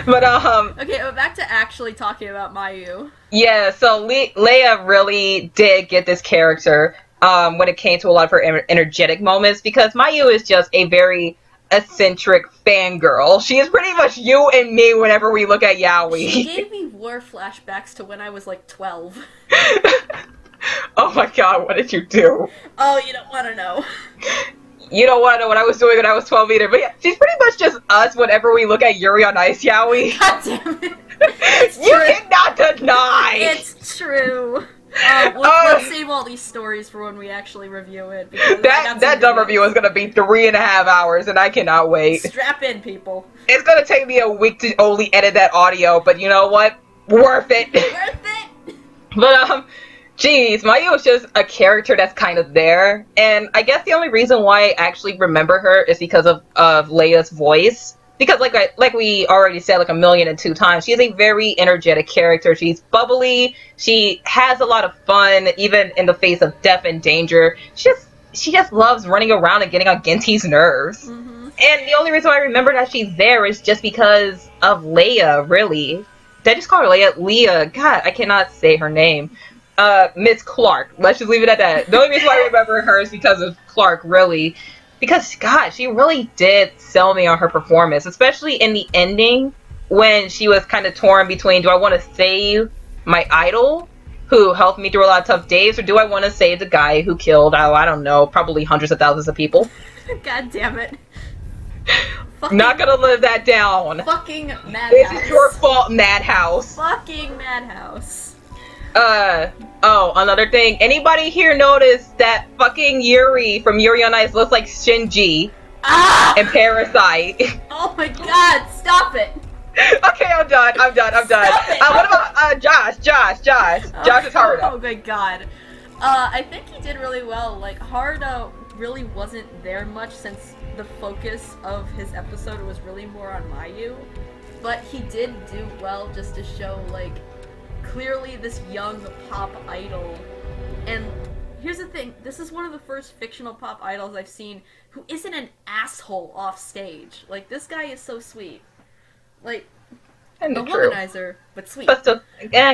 But okay, but back to actually talking about Mayu. Yeah, so Leia really did get this character. When it came to a lot of her energetic moments, because Mayu is just a very eccentric fangirl. She is pretty much you and me whenever we look at Yaoi. She gave me war flashbacks to when I was like 12. Oh my god, what did you do? Oh, you don't want to know. You don't want to know what I was doing when I was 12 either, but yeah, she's pretty much just us whenever we look at Yuri on Ice Yaoi. God damn it. You cannot deny! It's true. Let's save all these stories for when we actually review it. That dumb review is gonna be 3.5 hours, and I cannot wait. Strap in, people. It's gonna take me a week to only edit that audio, but you know what? Worth it. Worth it. But geez, Mayu is just a character that's kind of there, and I guess the only reason why I actually remember her is because of Leia's voice. Because like we already said like 1,000,002 times, she is a very energetic character. She's bubbly. She has a lot of fun, even in the face of death and danger. She just loves running around and getting on Ginty's nerves. Mm-hmm. And the only reason I remember that she's there is just because of Leia, really. Did I just call her Leia? Leah. God, I cannot say her name. Miss Clark. Let's just leave it at that. The only reason why I remember her is because of Clark, really. Because, God, she really did sell me on her performance, especially in the ending when she was kind of torn between, do I want to save my idol, who helped me through a lot of tough days, or do I want to save the guy who killed, I don't know, probably hundreds of thousands of people? God damn it. Not gonna live that down. Fucking Madhouse. This is your fault, Madhouse. Fucking Madhouse. Oh, another thing. Anybody here notice that fucking Yuri from Yuri on Ice looks like Shinji in Parasite? Oh my god, stop it. Okay, I'm done. What about Josh? Josh is Haruda. Oh my god. I think he did really well. Like, Haruda really wasn't there much since the focus of his episode was really more on Mayu. But he did do well just to show, like, clearly this young pop idol. And here's the thing, this is one of the first fictional pop idols I've seen who isn't an asshole off stage. Like, this guy is so sweet. Like, Kinda a true. womanizer, but sweet. But still,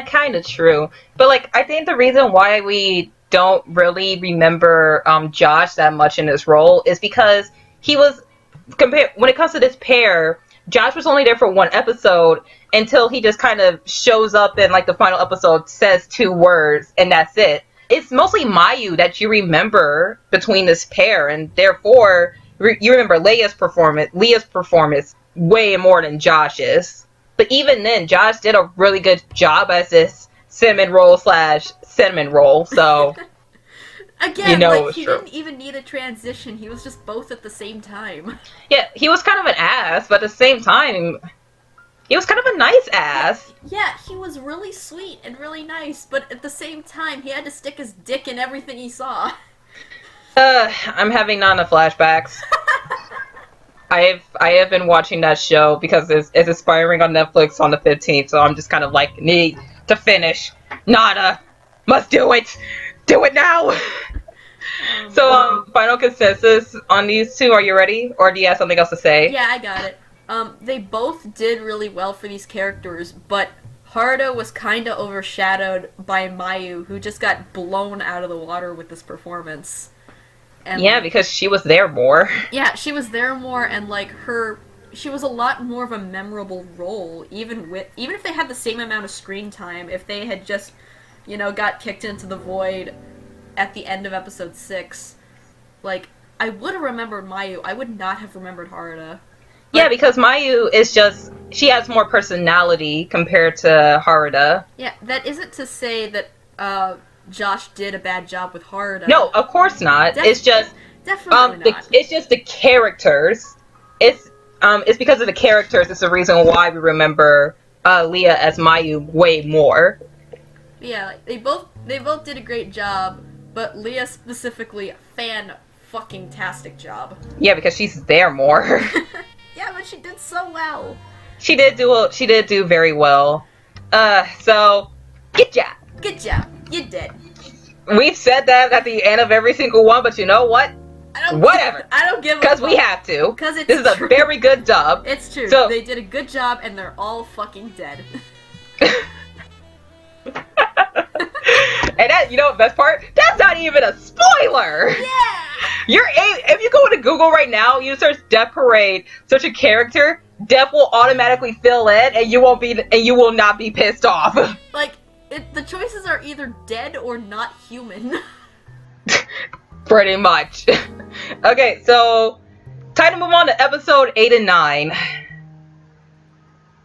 kind of true. But like, I think the reason why we don't really remember Josh that much in this role is because he was compared when it comes to this pair. Josh was only there for one episode until he just kind of shows up in like the final episode, says 2 words, and that's it. It's mostly Mayu that you remember between this pair, and therefore you remember Leah's performance way more than Josh's. But even then, Josh did a really good job as this cinnamon roll / cinnamon roll. So Again, you know, like, he true. didn't even need a transition. He was just both at the same time. Yeah, he was kind of an ass, but at the same time, he was kind of a nice ass. Yeah, he was really sweet and really nice, but at the same time, he had to stick his dick in everything he saw. I'm having Nana flashbacks. I have been watching that show because it's expiring on Netflix on the 15th, so I'm just kind of like, need to finish. Nana, must do it. Do it now. So, final consensus on these two. Are you ready? Or do you have something else to say? Yeah, I got it. They both did really well for these characters, but Haruto was kinda overshadowed by Mayu, who just got blown out of the water with this performance. And Yeah, because she was there more. yeah, she was there more, and like she was a lot more of a memorable role, even if they had the same amount of screen time. If they had just, got kicked into the void at the end of episode 6, like, I would have remembered Mayu. I would not have remembered Haruto. Yeah, because Mayu is just, she has more personality compared to Haruta. Yeah, that isn't to say that Josh did a bad job with Haruta. No, of course not. It's just definitely not. it's just the characters. It's because of the characters. It's the reason why we remember Leah as Mayu way more. Yeah, like, they both did a great job, but Leah specifically, fan-fucking-tastic job. Yeah, because she's there more. Yeah, but she did so well. She did do very well. So good job. Good job. You did. We've said that at the end of every single one, but you know what? Whatever. I don't give a Because we fuck. have to. Because it's This is true. a very good dub. It's true. So- They did a good job, and they're all fucking dead. And that, the best part? That's not even a spoiler! Yeah! If you go into Google right now, you search Death Parade, search a character, Death will automatically fill in, and you will not be pissed off. Like, the choices are either dead or not human. Pretty much. Okay, so time to move on to episode 8 and 9.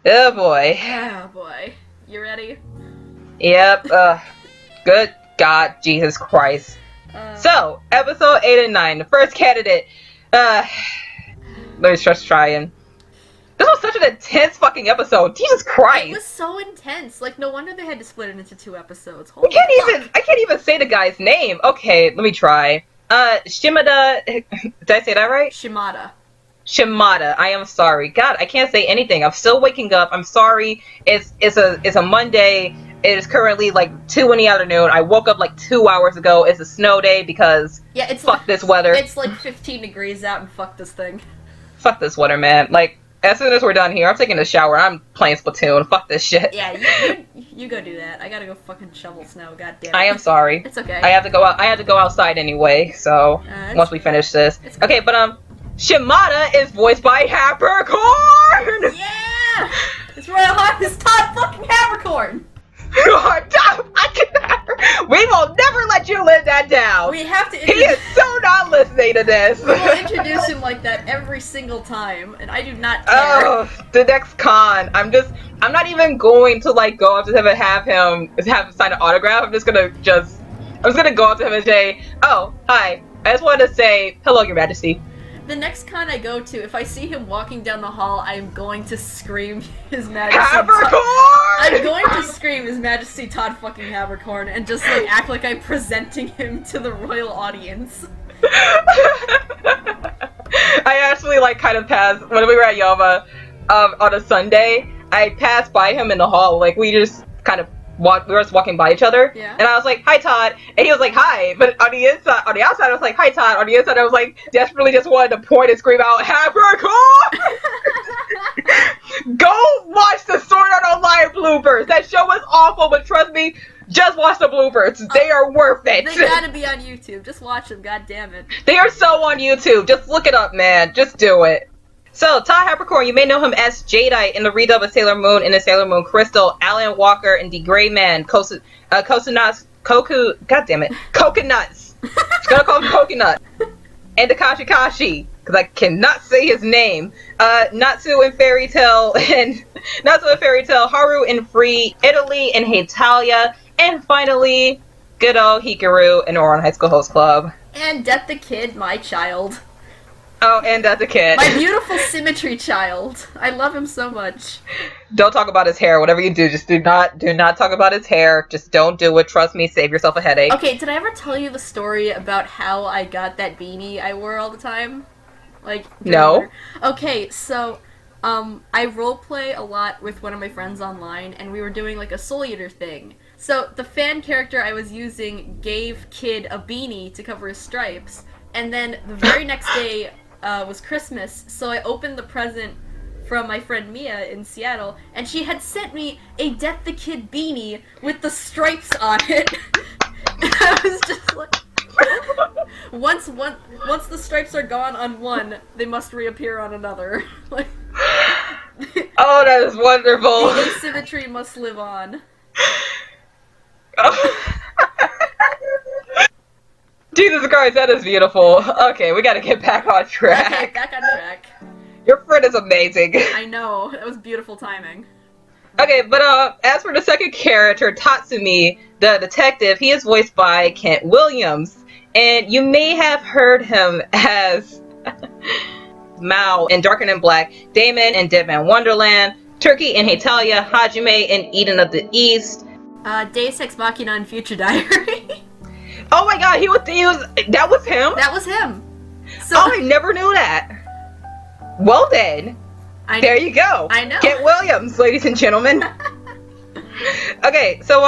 Oh boy. Oh boy. You ready? Yep. Good God, Jesus Christ. So, episode 8 and 9, the first candidate. Let me just try and. This was such an intense fucking episode. Jesus Christ. It was so intense. Like, no wonder they had to split it into 2 episodes. I Holy fuck. can't even say the guy's name. Okay, let me try. Shimada. Did I say that right? Shimada. Shimada. I am sorry. God, I can't say anything. I'm still waking up. I'm sorry. It's a Monday. It is currently like 2 in the afternoon. I woke up like 2 hours ago. It's a snow day because Yeah, fuck this weather. It's like 15 degrees out and fuck this thing. Fuck this weather, man. Like, as soon as we're done here, I'm taking a shower. I'm playing Splatoon. Fuck this shit. Yeah, you go do that. I gotta go fucking shovel snow. God damn it. I am sorry. It's okay. I have to go out. I have to go outside anyway. So once we finish this, it's okay. But Shimada is voiced by Habercorn. Yeah! It's Royal Highness Todd fucking Habercorn! We will never let you live that down. We have to He is so not listening to this. We will introduce him like that every single time, and I do not care. Oh, the next con. I'm not even going to like go up to him and have him sign an autograph. I'm just gonna go up to him and say, "Oh, hi. I just wanted to say hello, Your Majesty." The next con I go to, if I see him walking down the hall, I'm going to scream His Majesty Habercorn! I'm going to scream His Majesty Todd fucking Habercorn and just like act like I'm presenting him to the royal audience. I actually like kind of passed when we were at Yoma on a Sunday. I passed by him in the hall. Like we just kind of we were just walking by each other, Yeah. and I was like, "Hi, Todd," and he was like, "Hi," but on the outside, I was like, "Hi, Todd." On the inside, I was like, desperately just wanted to point and scream out, "Hapricorn!" Go watch the Sword Art Online bloopers. That show was awful, but trust me, just watch the bloopers. They are worth it. They gotta be on YouTube. Just watch them. God damn it. They are so on YouTube. Just look it up, man. Just do it. So, Todd Hapricorn, you may know him as Jadeite in the redub of Sailor Moon and the Sailor Moon Crystal, Alan Walker in The Gray Man, Coconuts. It's gonna call him Coconut. And the Kashikashi, because I cannot say his name. Natsu in Fairy Tail, Haru in Free, Italy in Hetalia, and finally, good old Hikaru in Ouran High School Host Club. And Death the Kid, my child. Oh, and Death the Kid. My beautiful symmetry child. I love him so much. Don't talk about his hair. Whatever you do, just do not talk about his hair. Just don't do it. Trust me, save yourself a headache. Okay, did I ever tell you the story about how I got that beanie I wore all the time? Like, no. Okay, so, I roleplay a lot with one of my friends online, and we were doing, like, a Soul Eater thing. So, the fan character I was using gave Kid a beanie to cover his stripes, and then the very next day was Christmas, so I opened the present from my friend Mia in Seattle, and she had sent me a Death the Kid beanie with the stripes on it. And I was just like... Once the stripes are gone on one, they must reappear on another. Like, oh, that is wonderful. The asymmetry must live on. Jesus Christ, that is beautiful. Okay, we gotta get back on track. Okay, back on track. Your friend is amazing. I know, that was beautiful timing. Okay, but as for the second character, Tatsumi, the detective, he is voiced by Kent Williams. And you may have heard him as Mao in Darker Than Black, Damon in Dead Man Wonderland, Turkey in Hetalia, Hajime in Eden of the East. Deus Ex Machina in Future Diary. Oh my god, that was him? That was him. So, oh, I never knew that. Well then, there you go. I know. Kent Williams, ladies and gentlemen. Okay, so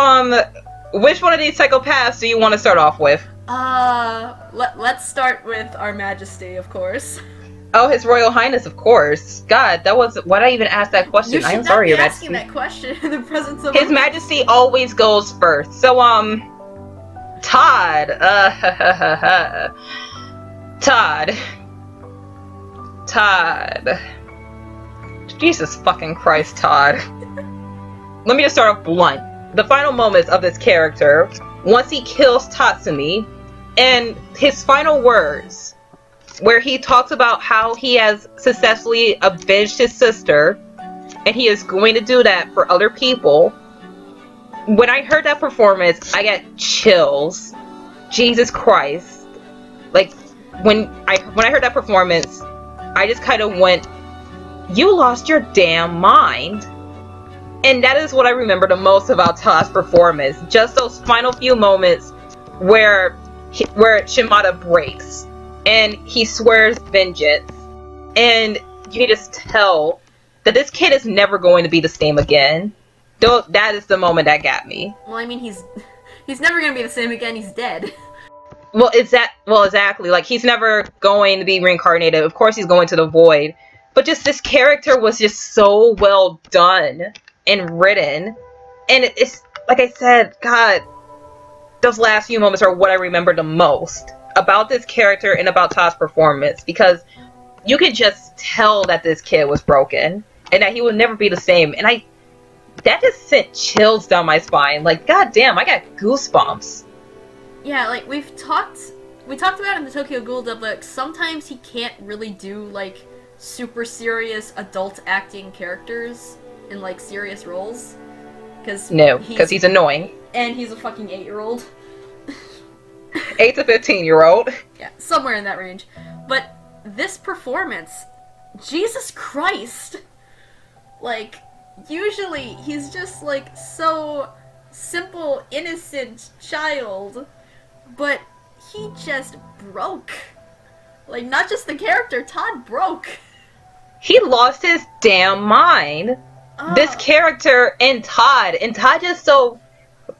which one of these psychopaths do you want to start off with? Let's start with Our Majesty, of course. Oh, His Royal Highness, of course. God, why'd I even ask that question? I'm sorry, Your Majesty. You should not be asking that question in the presence of His Majesty always goes first. So, Todd. Todd. Jesus fucking Christ, Todd. Let me just start off blunt. The final moments of this character, once he kills Tatsumi, and his final words, where he talks about how he has successfully avenged his sister, and he is going to do that for other people. When I heard that performance, I got chills. Jesus Christ. Like, when I heard that performance, I just kind of went, you lost your damn mind. And that is what I remember the most about Todd's performance. Just those final few moments where Shimada breaks and he swears vengeance. And you can just tell that this kid is never going to be the same again. Though that is the moment that got me. Well, I mean, he's never going to be the same again. He's dead. Well, exactly. Like, he's never going to be reincarnated. Of course, he's going to the void. But just this character was just so well done and written. And it's, like I said, God, those last few moments are what I remember the most about this character and about Todd's performance. Because you could just tell that this kid was broken. And that he would never be the same. And that just sent chills down my spine. Like, God damn, I got goosebumps. Yeah, like, we talked about it in the Tokyo Ghoul dub, like, sometimes he can't really do, like, super serious adult acting characters in, like, serious roles. Because he's annoying. And he's a fucking 8-year-old. 8 to 15-year-old. Yeah, somewhere in that range. But this performance, Jesus Christ! Like, usually he's just, like, so simple, innocent child. But he just broke. Like, not just the character, Todd broke. He lost his damn mind. This character and Todd just so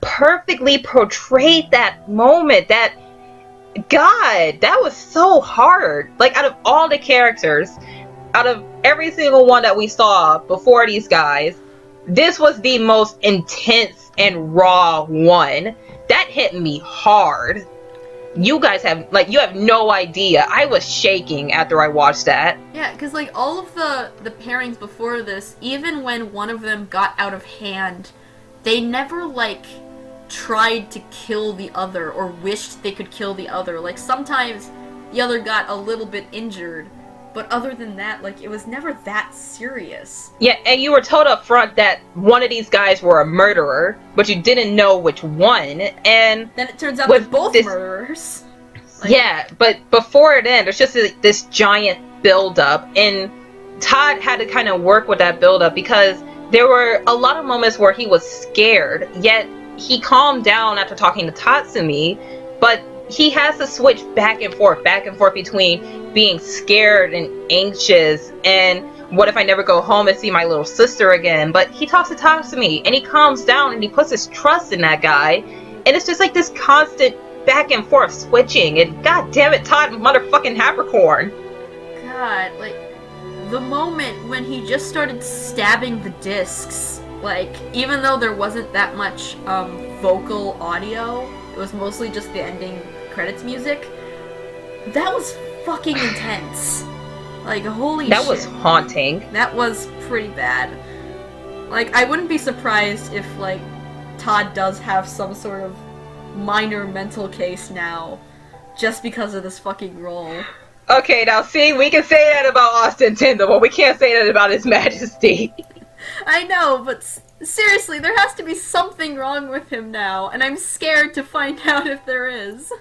perfectly portrayed that moment. That was so hard. Like, out of all the characters, out of every single one that we saw before these guys, this was the most intense and raw one. That hit me hard. You guys have, like, you have no idea. I was shaking after I watched that. Yeah, because, like, all of the pairings before this, even when one of them got out of hand, they never, like, tried to kill the other or wished they could kill the other. Like, sometimes the other got a little bit injured, but other than that, like, it was never that serious. Yeah, and you were told up front that one of these guys were a murderer, but you didn't know which one, and then it turns out they're both murderers. Like, yeah, but before it ends, there's just this giant build-up, and Todd had to kind of work with that build-up because there were a lot of moments where he was scared, yet he calmed down after talking to Tatsumi, but he has to switch back and forth between being scared and anxious and what if I never go home and see my little sister again. But he talks to Tatsumi and he calms down and he puts his trust in that guy, and it's just like this constant back and forth switching, and god damn it, Todd motherfucking Capricorn. God, like, the moment when he just started stabbing the discs, like, even though there wasn't that much vocal audio, it was mostly just the ending credits music, that was fucking intense. Like, holy shit. That was haunting. That was pretty bad. Like, I wouldn't be surprised if, like, Todd does have some sort of minor mental case now, just because of this fucking role. Okay, now see, we can say that about Austin Tyndall, but we can't say that about His Majesty. I know, but seriously, there has to be something wrong with him now, and I'm scared to find out if there is.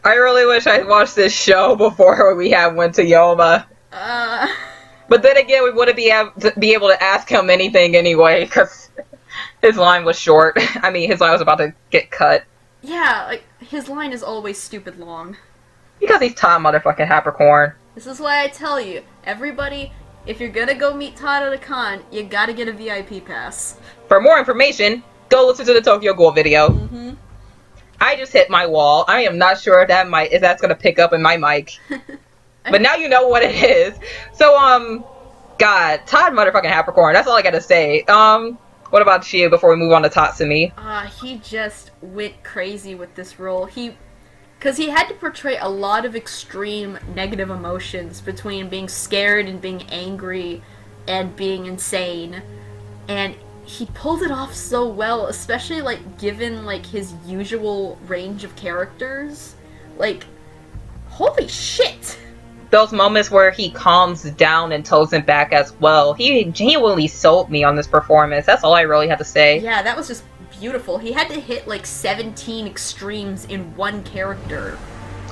I really wish I watched this show before we went to Yoma. But then again, we wouldn't be able to ask him anything anyway, because his line was short. I mean, his line was about to get cut. Yeah, like, his line is always stupid long. Because he's Todd motherfucking Capricorn. This is why I tell you, everybody, if you're gonna go meet Todd at a con, you gotta get a VIP pass. For more information, go listen to the Tokyo Ghoul video. Mm-hmm. I just hit my wall. I am not sure if that's gonna pick up in my mic. But now you know what it is. So, God, Todd motherfucking Capricorn. That's all I gotta say. What about you before we move on to Tatsumi? He just went crazy with this role. Because he had to portray a lot of extreme negative emotions between being scared and being angry and being insane. And he pulled it off so well, especially, like, given, like, his usual range of characters. Like, holy shit! Those moments where he calms down and toes it back as well. He genuinely sold me on this performance. That's all I really had to say. Yeah, that was just beautiful. He had to hit like 17 extremes in one character.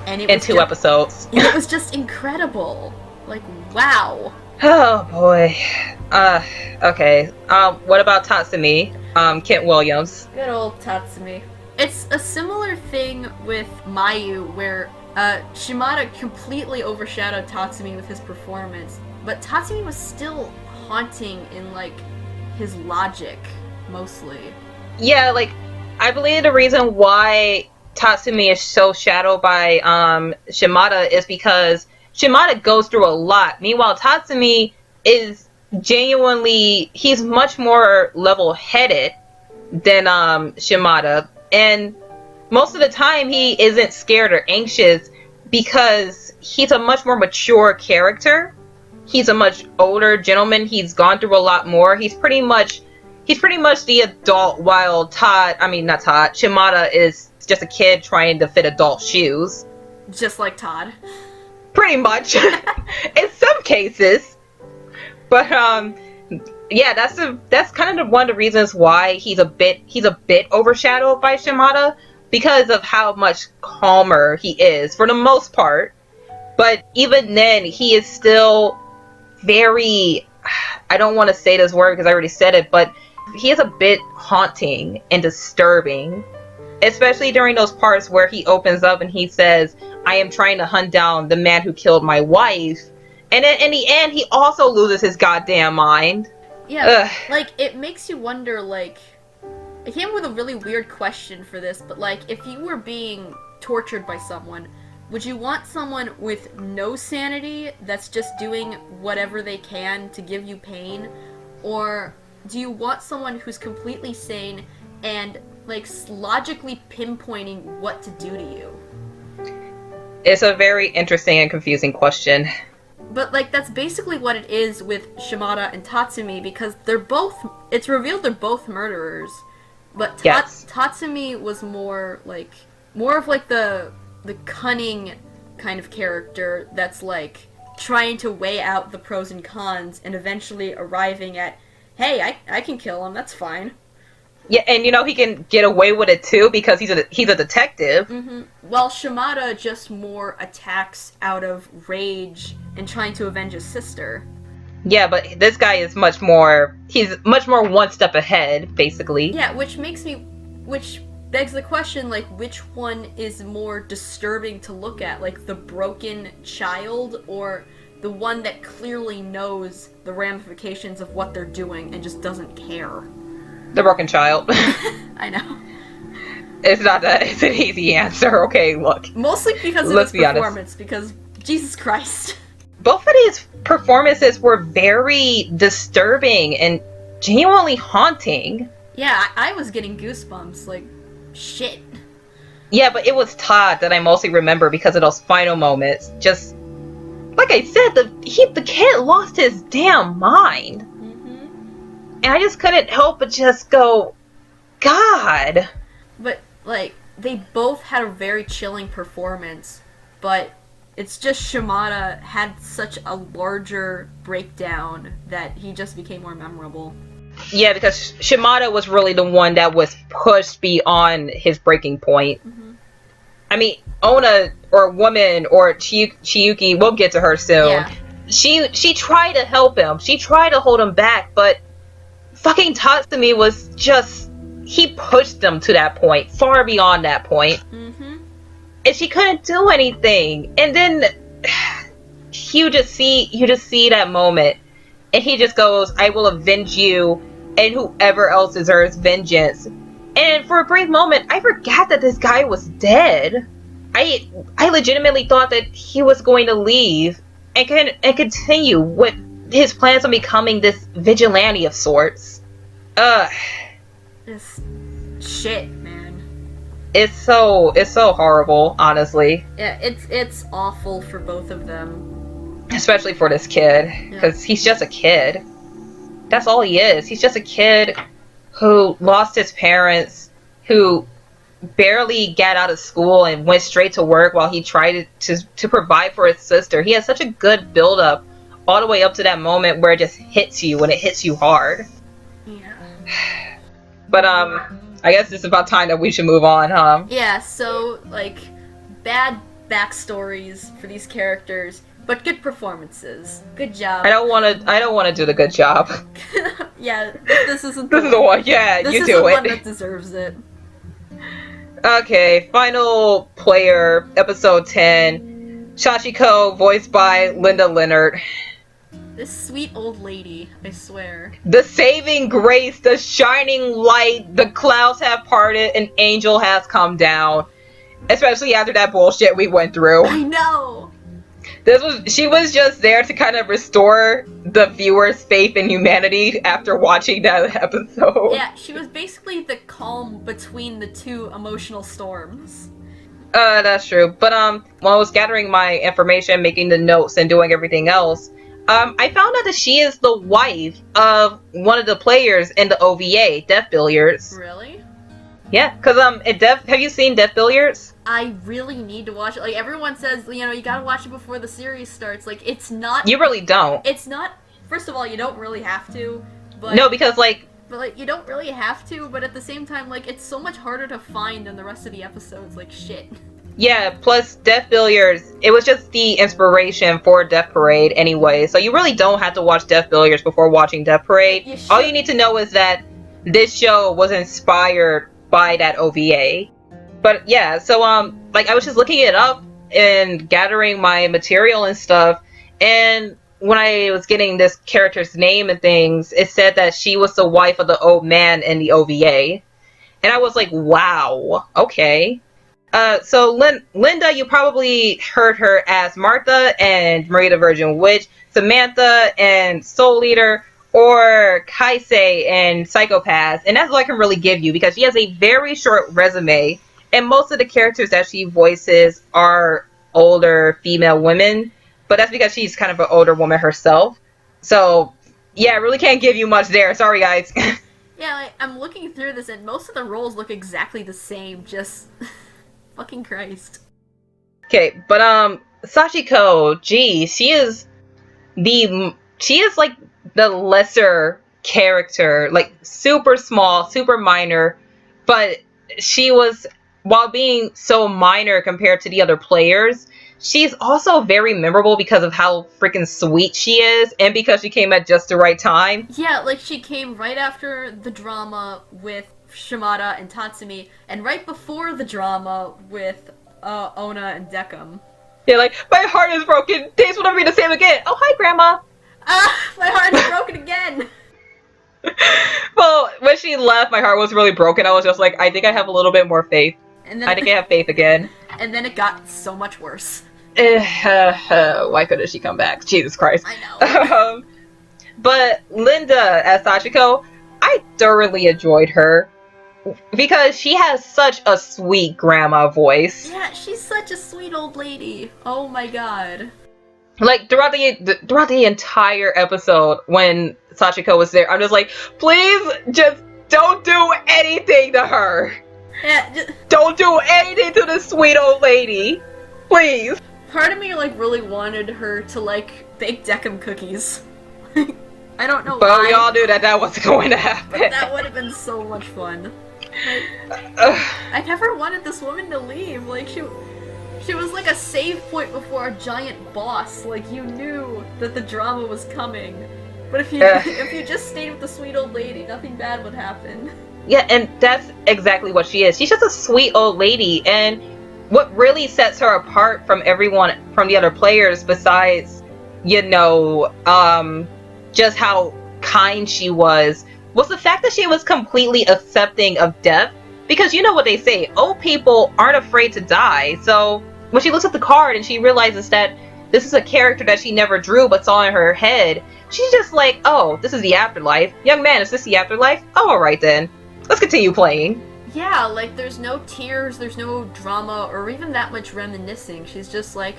And it was in 2 episodes. And it was just incredible. Like, wow. Oh boy. Okay. What about Tatsumi? Kent Williams. Good old Tatsumi. It's a similar thing with Mayu, where Shimada completely overshadowed Tatsumi with his performance, but Tatsumi was still haunting in, like, his logic, mostly. Yeah, like, I believe the reason why Tatsumi is so shadowed by Shimada is because Shimada goes through a lot. Meanwhile, Tatsumi is genuinely, he's much more level-headed than Shimada, and most of the time he isn't scared or anxious because he's a much more mature character. He's a much older gentleman. He's gone through a lot more. He's pretty much the adult, while Shimada is just a kid trying to fit adult shoes. Just like Todd. Pretty much. In some cases. But yeah, that's kind of one of the reasons why he's a bit overshadowed by Shimada, because of how much calmer he is for the most part. But even then, he is still very, I don't want to say this word because I already said it, but he is a bit haunting and disturbing, especially during those parts where he opens up and he says, I am trying to hunt down the man who killed my wife, and then in the end he also loses his goddamn mind. Yeah. Like, it makes you wonder, like, I came up with a really weird question for this, but like, if you were being tortured by someone, would you want someone with no sanity that's just doing whatever they can to give you pain? Or do you want someone who's completely sane and, like, logically pinpointing what to do to you? It's a very interesting and confusing question. But, like, that's basically what it is with Shimada and Tatsumi, because it's revealed they're both murderers. But Yes. Tatsumi was more of, like, the cunning kind of character that's, like, trying to weigh out the pros and cons and eventually arriving at, hey, I can kill him, that's fine. Yeah, and he can get away with it too because he's a detective. Mm-hmm. While Shimada just more attacks out of rage and trying to avenge his sister. Yeah, but this guy is much more one step ahead, basically. Yeah, which begs the question, like, which one is more disturbing to look at? Like, the broken child or the one that clearly knows the ramifications of what they're doing and just doesn't care? The broken child. I know. It's an easy answer. Okay, look. Mostly because of his performance, because Jesus Christ. Both of these performances were very disturbing and genuinely haunting. Yeah, I was getting goosebumps, like, shit. Yeah, but it was Todd that I mostly remember because of those final moments. Just, like I said, the kid lost his damn mind. And I just couldn't help but just go, God. But, like, they both had a very chilling performance, but it's just Shimada had such a larger breakdown that he just became more memorable. Yeah, because Shimada was really the one that was pushed beyond his breaking point. Mm-hmm. I mean, Ona, or Woman, or Chiyuki, we'll get to her soon. Yeah. She tried to help him. She tried to hold him back, but fucking Tatsumi was just... He pushed them to that point, far beyond that point. Mm-hmm. And she couldn't do anything. And then you just see that moment. And he just goes, I will avenge you and whoever else deserves vengeance. And for a brief moment, I forgot that this guy was dead. I legitimately thought that he was going to leave and continue with his plans on becoming this vigilante of sorts. This shit, man. It's so horrible, honestly. Yeah, it's awful for both of them. Especially for this kid, because he's just a kid. That's all he is. He's just a kid who lost his parents, who barely got out of school and went straight to work while he tried to provide for his sister. He has such a good build-up all the way up to that moment where it just hits you, and it hits you hard. Yeah. But, I guess it's about time that we should move on, huh? Yeah, so, like, bad backstories for these characters, but good performances. Good job. I don't want to do the good job. Yeah, this isn't This is the one. Yeah, this you is do the it. one that deserves it. Okay, final player, episode 10. Shachiko, voiced by Linda Leonard. This sweet old lady, I swear. The saving grace, the shining light, the clouds have parted, an angel has come down. Especially after that bullshit we went through. I know! She was just there to kind of restore the viewers' faith in humanity after watching that episode. Yeah, she was basically the calm between the two emotional storms. That's true. But, when I was gathering my information, making the notes, and doing everything else, I found out that she is the wife of one of the players in the OVA, Death Billiards. Really? Yeah, because, have you seen Death Billiards? I really need to watch it. Like, everyone says, you gotta watch it before the series starts. Like, it's not... You really don't. It's not... First of all, you don't really have to, but... No, because, But, you don't really have to, but at the same time, like, it's so much harder to find than the rest of the episodes. Like, shit. Yeah, plus Death Billiards, it was just the inspiration for Death Parade anyway, so you really don't have to watch Death Billiards before watching Death Parade. All you need to know is that this show was inspired by that OVA. But yeah, so I was just looking it up and gathering my material and stuff, and when I was getting this character's name and things, it said that she was the wife of the old man in the OVA. And I was like, wow, okay. So Linda, you probably heard her as Martha and Maria the Virgin Witch, Samantha and Soul Eater, or Kaisei and Psychopath. And that's all I can really give you because she has a very short resume. And most of the characters that she voices are older female women. But that's because she's kind of an older woman herself. So, yeah, I really can't give you much there. Sorry, guys. Yeah, like, I'm looking through this, and most of the roles look exactly the same. Just fucking Christ. Okay, but Sachiko, gee, she is like the lesser character, like super small, super minor, but she was, while being so minor compared to the other players, she's also very memorable because of how freaking sweet she is and because she came at just the right time. Yeah, like she came right after the drama with Shimada and Tatsumi, and right before the drama with Ona and Decim. Yeah, like, my heart is broken. Days will never be the same again. Oh, hi, Grandma. Ah, my heart is broken again. Well, when she left, my heart was really broken. I was just like, I think I have a little bit more faith. And then I think I have faith again. And then it got so much worse. Why couldn't she come back? Jesus Christ. I know. But Linda as Sachiko, I thoroughly enjoyed her because she has such a sweet grandma voice. Yeah, she's such a sweet old lady. Oh my god. Like throughout the entire episode when Sachiko was there, I'm just like, please just don't do anything to her. Yeah, don't do anything to this sweet old lady. Please. Part of me like really wanted her to like bake Decim cookies. I don't know but why. We all knew that wasn't going to happen. That would have been so much fun. I never wanted this woman to leave. Like she was like a save point before a giant boss. Like you knew that the drama was coming. But if you just stayed with the sweet old lady, nothing bad would happen. Yeah, and that's exactly what she is. She's just a sweet old lady, and what really sets her apart from everyone, from the other players, besides, just how kind she was the fact that she was completely accepting of death. Because you know what they say, old people aren't afraid to die. So when she looks at the card and she realizes that this is a character that she never drew but saw in her head, she's just like, oh, this is the afterlife. Young man, is this the afterlife? Oh, alright then. Let's continue playing. Yeah, like there's no tears, there's no drama, or even that much reminiscing. She's just like,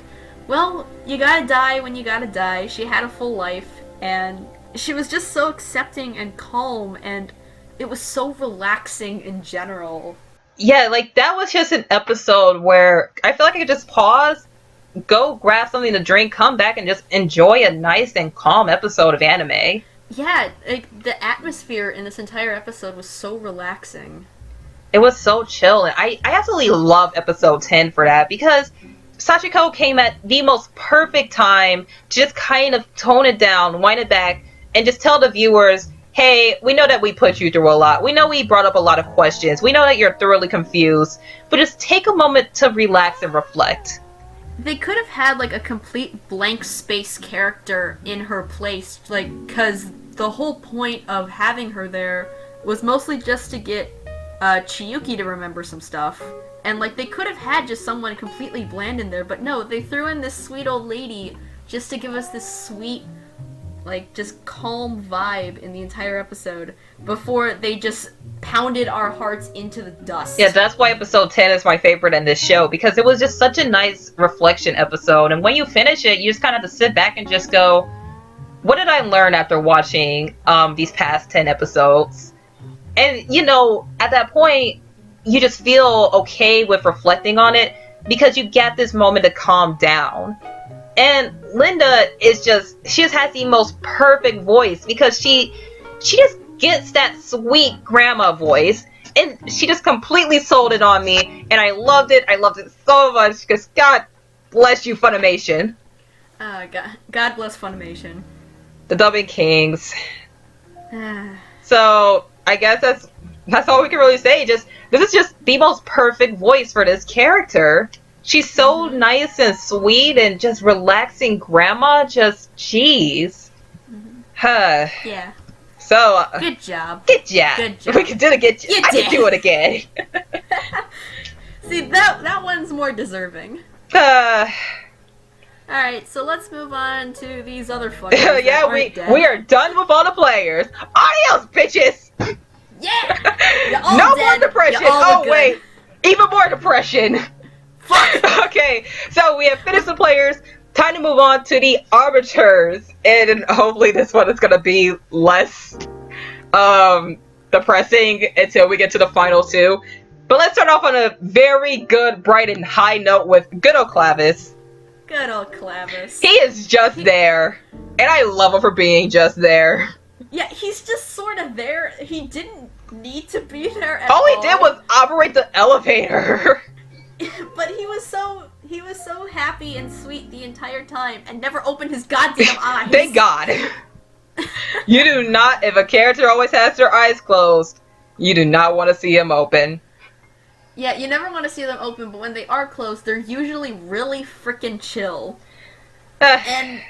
well, you gotta die when you gotta die. She had a full life, and she was just so accepting and calm, and it was so relaxing in general. Yeah, like that was just an episode where I feel like I could just pause, go grab something to drink, come back, and just enjoy a nice and calm episode of anime. Yeah, like the atmosphere in this entire episode was so relaxing. It was so chill, and I absolutely love episode 10 for that, because Sachiko came at the most perfect time to just kind of tone it down, wind it back, and just tell the viewers, hey, we know that we put you through a lot. We know we brought up a lot of questions. We know that you're thoroughly confused, but just take a moment to relax and reflect. They could have had, like, a complete blank space character in her place, like, because the whole point of having her there was mostly just to get Chiyuki to remember some stuff. And, like, they could have had just someone completely bland in there, but no, they threw in this sweet old lady just to give us this sweet, like, just calm vibe in the entire episode before they just pounded our hearts into the dust. Yeah, that's why episode 10 is my favorite in this show, because it was just such a nice reflection episode, and when you finish it, you just kind of have to sit back and just go, what did I learn after watching these past 10 episodes? And, at that point, you just feel okay with reflecting on it, because you get this moment to calm down. And Linda she just has the most perfect voice, because she just gets that sweet grandma voice, and she just completely sold it on me, and I loved it so much, because God bless you, Funimation. God bless Funimation. The dubbing kings. So, I guess that's all we can really say. This is just the most perfect voice for this character. She's so nice and sweet and just relaxing grandma, just jeez. Yeah. So, Good job. good job. Good job. We can do it again. You I did. can do it again. See, that one's more deserving. Alright, so let's move on to these other fuckers. Yeah, we are done with all the players. Adios, bitches. Yeah. You're all No dead. more depression. You all Oh look good. wait, even more depression. Fuck. Okay, so we have finished the players. Time to move on to the arbiters, and hopefully this one is gonna be less depressing until we get to the final two. But let's start off on a very good, bright, and high note with good old Clavis. Good old Clavis. He is just there, and I love him for being just there. Yeah, he's just sort of there. He didn't need to be there at all. All he did was operate the elevator. But he was so happy and sweet the entire time and never opened his goddamn eyes. Thank God. You do not, if a character always has their eyes closed, you do not want to see him open. Yeah, you never want to see them open, but when they are closed, they're usually really freaking chill. And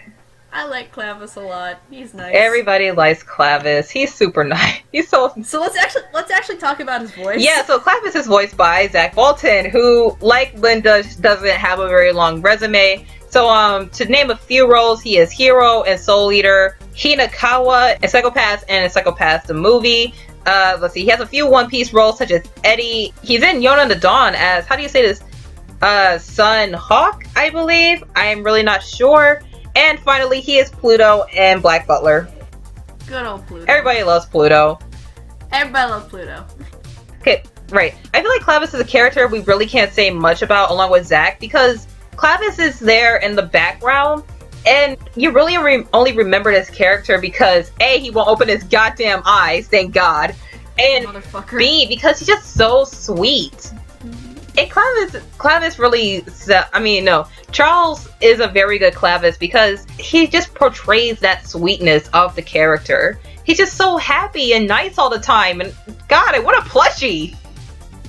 I like Clavis a lot. He's nice. Everybody likes Clavis. He's super nice. He's so. So let's actually talk about his voice. Yeah, so Clavis is voiced by Zach Bolton, who, like Linda, doesn't have a very long resume. So, to name a few roles, he is Hero and Soul Leader, Hinakawa, a Psychopath, and a Psychopath the movie. Let's see, he has a few One Piece roles, such as Eddie. He's in Yona and the Dawn as, how do you say this? Sun Hawk, I believe. I'm really not sure. And finally, he is Pluto and Black Butler. Good old Pluto. Everybody loves Pluto. Everybody loves Pluto. Okay, right. I feel like Clavis is a character we really can't say much about along with Zach, because Clavis is there in the background, and you really only remember this character because A, he won't open his goddamn eyes, thank God, and B, because he's just so sweet. And Clavis really, Charles is a very good Clavis because he just portrays that sweetness of the character. He's just so happy and nice all the time, and God, I want a plushie!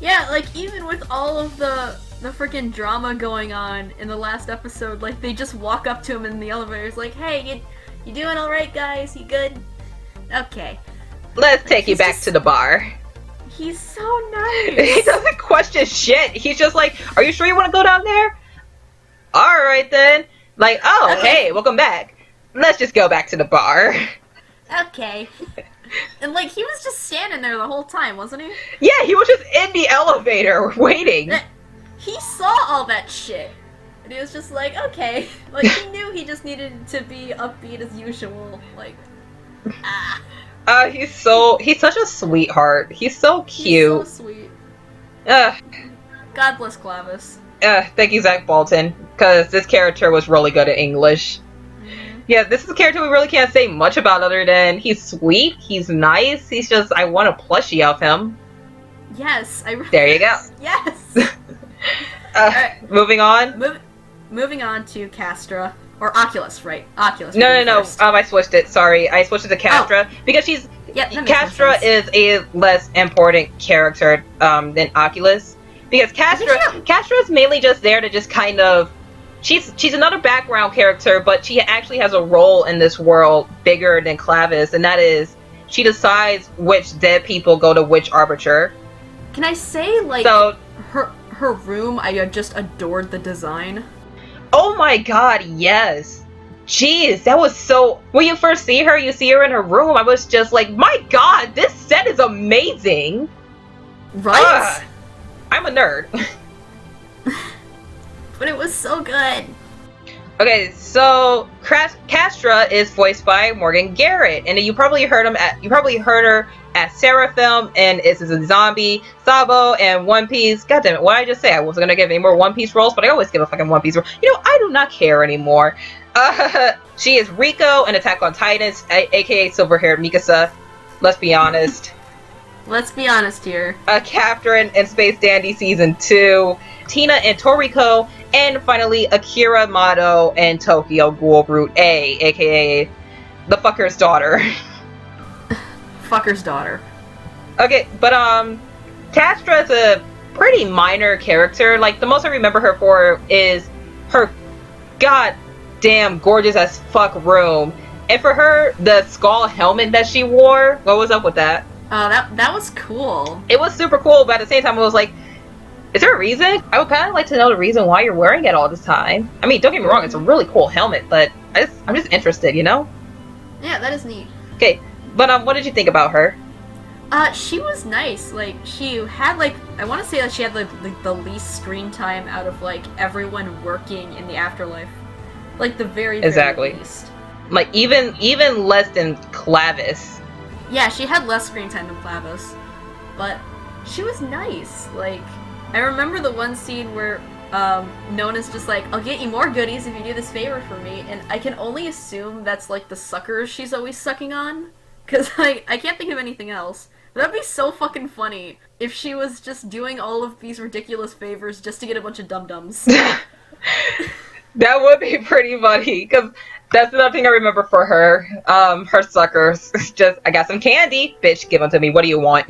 Yeah, like, even with all of the freaking drama going on in the last episode, like, they just walk up to him in the elevator, it's like, hey, you doing alright, guys? You good? Okay. Let's take you back to the bar. He's so nice. He doesn't question shit. He's just like, are you sure you want to go down there? Alright then. Like, oh, okay. Hey, welcome back. Let's just go back to the bar. Okay. And, like, he was just standing there the whole time, wasn't he? Yeah, he was just in the elevator waiting. He saw all that shit. And he was just like, okay. Like, he knew he just needed to be upbeat as usual. Like, He's such a sweetheart. He's so cute. He's so sweet. God bless Clavis. Thank you, Zach Bolton, because this character was really good at English. Yeah, this is a character we really can't say much about other than he's sweet, he's nice, he's just, I want a plushie of him. Yes, There you go. Yes! Alright, moving on. Moving on to Castra. Or Oculus, right? Oculus. No. I switched it. Sorry, I switched it to Castra because Castra is a less important character than Oculus, because Castra is mainly just there to just kind of. She's another background character, but she actually has a role in this world bigger than Clavis, and that is she decides which dead people go to which arbiter. Can I say, like, so, her room? I just adored the design. Oh my God, yes. Jeez, that was so... When you first see her in her room, I was just like, my God, this set is amazing. Right? I'm a nerd. But it was so good. Okay, so Castra is voiced by Morgan Garrett, and you probably heard her at Seraphim and Is a Zombie, Sabo, and One Piece. God damn it, what did I just say? I wasn't gonna give any more One Piece roles, but I always give a fucking One Piece role. You know, I do not care anymore. She is Rico in Attack on Titans, aka Silver-Haired Mikasa. Let's be honest. Let's be honest here. Captain in Space Dandy Season 2, Tina in Toriko, and finally Akira Mato and Tokyo Ghoul Brute A, aka the fucker's daughter. Fucker's daughter. Okay, but Castra is a pretty minor character. Like, the most I remember her for is her goddamn gorgeous as fuck room And for her, the skull helmet that she wore, what was up with that? Oh, that was cool. It was super cool, but at the same time, it was like, is there a reason? I would kind of like to know the reason why you're wearing it all this time. I mean, don't get me wrong, it's a really cool helmet, but I'm just interested, you know? Yeah, that is neat. Okay, but what did you think about her? She was nice. Like, she had, like, I want to say that she had, like, the least screen time out of, like, everyone working in the afterlife. Like, the very, very least. Like, even less than Clavis. Yeah, she had less screen time than Clavis. But she was nice. Like, I remember the one scene where Nona's just like, I'll get you more goodies if you do this favor for me. And I can only assume that's, like, the suckers she's always sucking on. Because, like, I can't think of anything else. That'd be so fucking funny if she was just doing all of these ridiculous favors just to get a bunch of dum-dums. That would be pretty funny, because that's another thing I remember for her. Her suckers. Just, I got some candy. Bitch, give them to me. What do you want?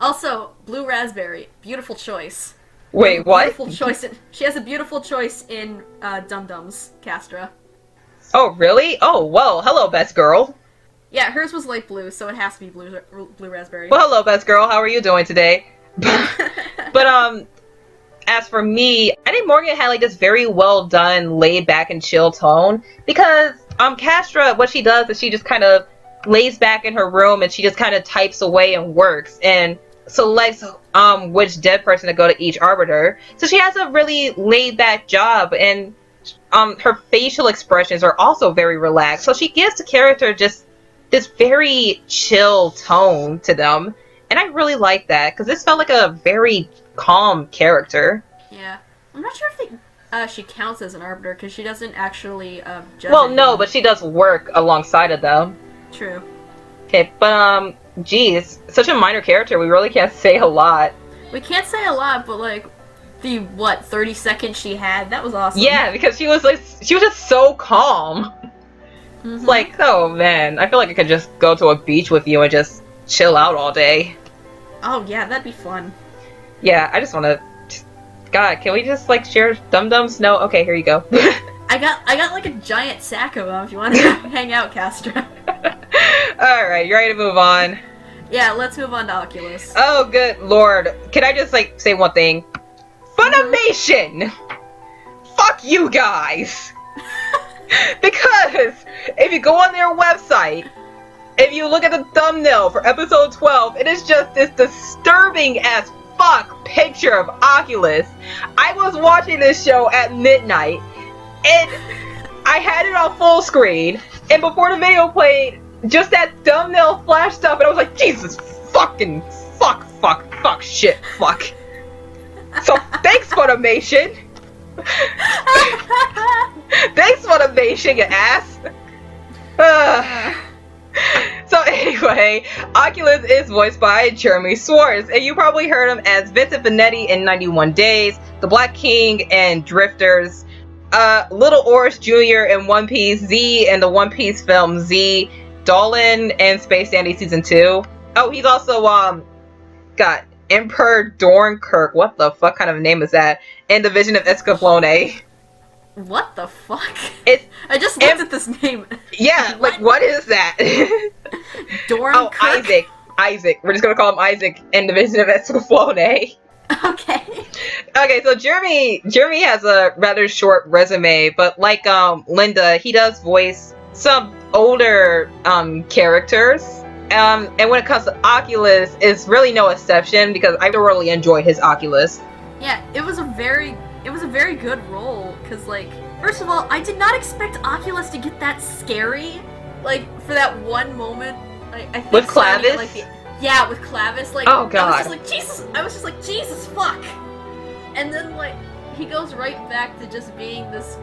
Also, blue raspberry. Beautiful choice. Wait, what? Beautiful choice. She has a beautiful choice in Dum-Dums, Castra. Oh, really? Oh, well, hello, best girl. Yeah, hers was light blue, so it has to be blue raspberry. Well, hello, best girl. How are you doing today? But as for me, I think Morgan had like this very well done, laid back and chill tone, because Castra, what she does is she just kind of lays back in her room and she just kind of types away and works and selects which dead person to go to each arbiter. So she has a really laid back job, and her facial expressions are also very relaxed. So she gives the character just this very chill tone to them, and I really like that because this felt like a very calm character. Yeah, I'm not sure if she counts as an arbiter because she doesn't actually judge. Well, no, but she does work alongside of them. True. Okay, but geez, such a minor character. We really can't say a lot. We can't say a lot, but like the 30 seconds she had, that was awesome. Yeah, because she was just so calm. Mm-hmm. Like, oh man, I feel like I could just go to a beach with you and just chill out all day. Oh yeah, that'd be fun. Yeah, I just want to. God, can we just like share dum-dums? No? Okay, here you go. I got like a giant sack of them if you want to hang out, Castra. Alright, you ready to move on? Yeah, let's move on to Oculus. Oh, good lord. Can I just like say one thing? Funimation! Fuck you guys! Because if you go on their website, if you look at the thumbnail for episode 12, it is just this disturbing as fuck picture of Oculus. I was watching this show at midnight, and I had it on full screen, and before the video played, just that thumbnail flashed up, and I was like, Jesus fucking fuck, shit, fuck. So, thanks, Funimation! Thanks, Funimation, you ass! So anyway, Oculus is voiced by Jeremy Swartz, and you probably heard him as Vincent Benetti in 91 Days, The Black King and Drifters, Little Oris Jr. in One Piece, Z in the One Piece film Z, Dolan and Space Dandy Season 2. Oh, he's also, got Emperor Dornkirk, what the fuck kind of name is that, in The Vision of Escaflowne. What the fuck? I just looked at this name. Yeah, like, what is that? Dornkirk? Oh, Isaac. We're just gonna call him Isaac in The Vision of Escaflowne. Okay. Okay, so Jeremy has a rather short resume, but like Linda, he does voice some older characters. And when it comes to Oculus, it's really no exception because I thoroughly enjoyed his Oculus. Yeah, it was a very good role because, like, first of all, I did not expect Oculus to get that scary. Like, for that one moment, I think with Clavis. Yeah, with Clavis. Like, oh god, I was just like Jesus, fuck. And then like he goes right back to just being this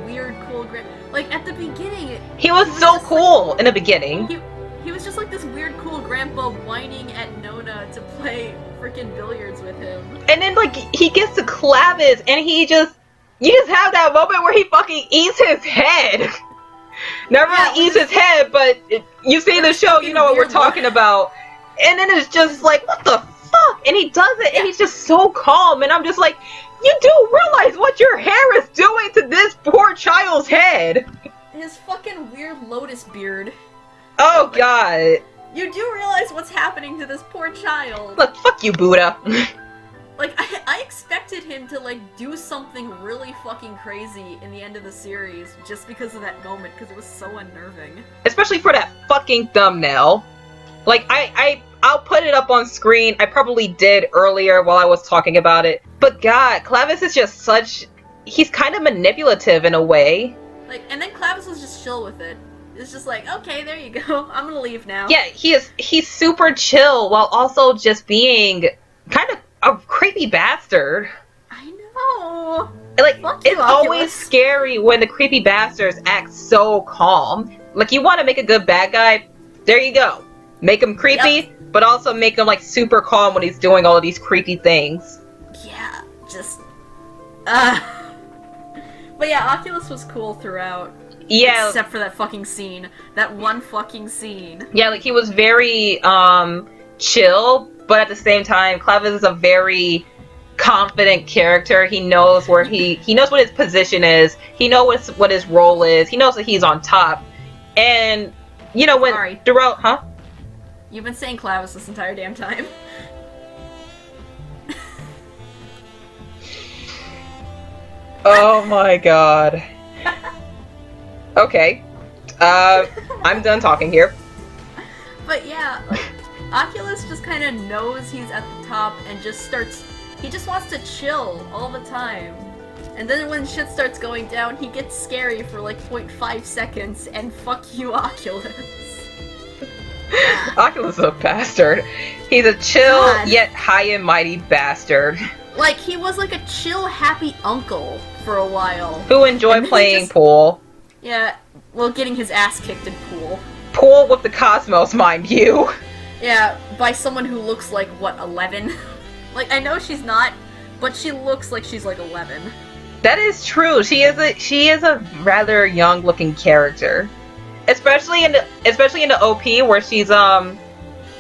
weird, cool, like at the beginning. He was so cool in the beginning. He was just like this weird, cool grandpa whining at Nona to play freaking billiards with him. And then, like, he gets to Clavis, and you just have that moment where he fucking eats his head. Not really eats his head, but you see the show, you know what we're talking about. And then it's just like, what the fuck? And he does it, and he's just so calm, and I'm just like, you do realize what your hair is doing to this poor child's head. his fucking weird lotus beard. Oh god. You do realize what's happening to this poor child. Look, fuck you, Buddha. Like, I expected him to, like, do something really fucking crazy in the end of the series just because of that moment, because it was so unnerving. Especially for that fucking thumbnail. Like, I'll put it up on screen. I probably did earlier while I was talking about it. But god, Clavis is just such... He's kind of manipulative in a way. Like, and then Clavis was just chill with it. It's just like, okay, there you go. I'm gonna leave now. Yeah, he's super chill while also just being kind of a creepy bastard. I know. Like, Fuck you, it's always Oculus. scary when the creepy bastards act so calm. Like, you want to make a good bad guy? There you go. Make him creepy, but also make him, like, super calm when he's doing all of these creepy things. Yeah, just... But yeah, Oculus was cool throughout. Yeah. Except for that fucking scene. That one fucking scene. Yeah, like, he was very, chill, but at the same time, Clavis is a very confident character. He knows where he knows what his position is. He knows what his role is. He knows that he's on top. And, you know, when... Sorry. Throughout... Huh? You've been saying Clavis this entire damn time. Oh my god. Okay. I'm done talking here. But yeah, like, Oculus just kind of knows he's at the top and just starts... He just wants to chill all the time. And then when shit starts going down, he gets scary for like 0.5 seconds, and fuck you, Oculus. Oculus is a bastard. He's a chill, God. yet high and mighty bastard. Like, he was like a chill, happy uncle for a while. Who enjoyed playing pool. Yeah, well, getting his ass kicked in pool. Pool with the cosmos, mind you. Yeah, by someone who looks like, what, 11? Like, I know she's not, but she looks like she's like 11. That is true. She is a rather young looking character. Especially in the OP where she's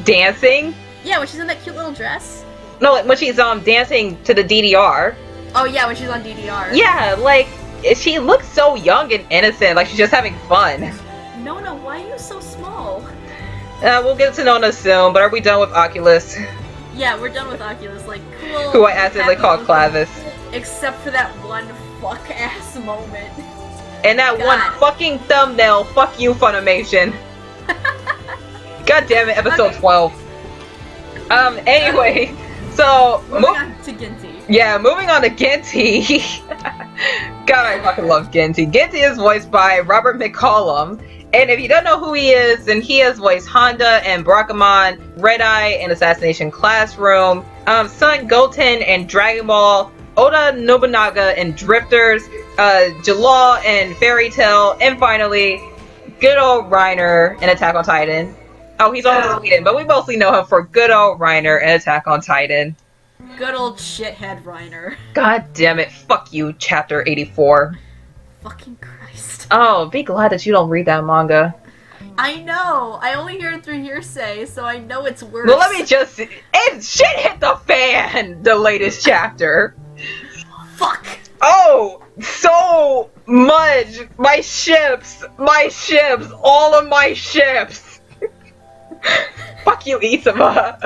dancing. Yeah, when she's in that cute little dress. No, when she's dancing to the DDR. Oh yeah, when she's on DDR. Yeah, like she looks so young and innocent, like she's just having fun. Nona, why are you so small? We'll get to Nona soon, but are we done with Oculus? Yeah, we're done with Oculus. Like, cool. Who I accidentally happy called uncle, Clavis. Except for that one fuck-ass moment. And that God. one fucking thumbnail, fuck you, Funimation. God damn it, episode 12. Anyway, so... Moving on to Ginty. Yeah, moving on to Ginty. God, I fucking love Ginty. Ginty is voiced by Robert McCollum. And if you don't know who he is, then he has voiced Honda and Barakamon, Red Eye and Assassination Classroom, Son Goten and Dragon Ball, Oda Nobunaga and Drifters, Jalal and Fairy Tail, and finally, good old Reiner in Attack on Titan. Oh, he's also Sweden, but we mostly know him for good old Reiner in Attack on Titan. Good old shithead Reiner. God damn it, fuck you, Chapter 84. Fucking Christ. Oh, be glad that you don't read that manga. I know! I only hear it through hearsay, so I know it's worse. Well, let me just... shit hit the fan! The latest chapter. Fuck! Oh! So much! My ships! All of my ships! Fuck you, Isama.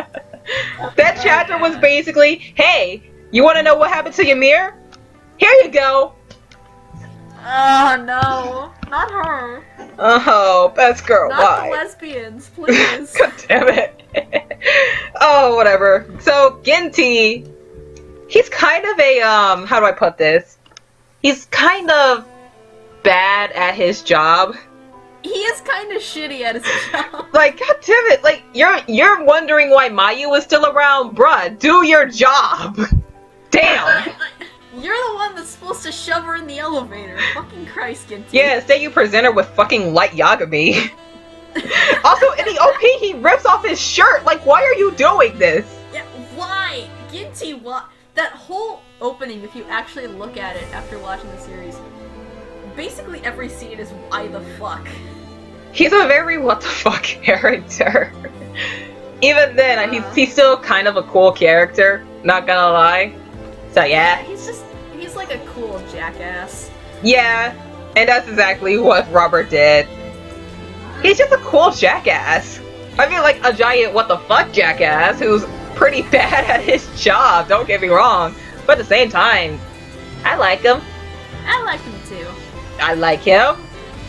That chapter was basically, hey, you want to know what happened to Ymir? Here you go! Oh no, not her. Oh, best girl, Not why? the lesbians, please. God damn it. Oh, whatever. So, Ginty, he's kind of a, how do I put this? He's kind of bad at his job. He is kind of shitty at his job. Like, god damn it, like, you're wondering why Mayu is still around? Bruh, do your job! Damn! You're the one that's supposed to shove her in the elevator. Fucking Christ, Ginty. Yeah, instead you present her with fucking light Yagami. Also, in the OP, he rips off his shirt. Like, why are you doing this? Yeah, why? Ginty, what? That whole opening, if you actually look at it after watching the series, basically every scene is why the fuck. He's a very what the fuck character. Even then, he's still kind of a cool character, not gonna lie. So yeah. He's like a cool jackass. Yeah. And that's exactly what Robert did. He's just a cool jackass. I mean, like, a giant what the fuck jackass who's pretty bad at his job, don't get me wrong. But at the same time, I like him. I like him too. I like him.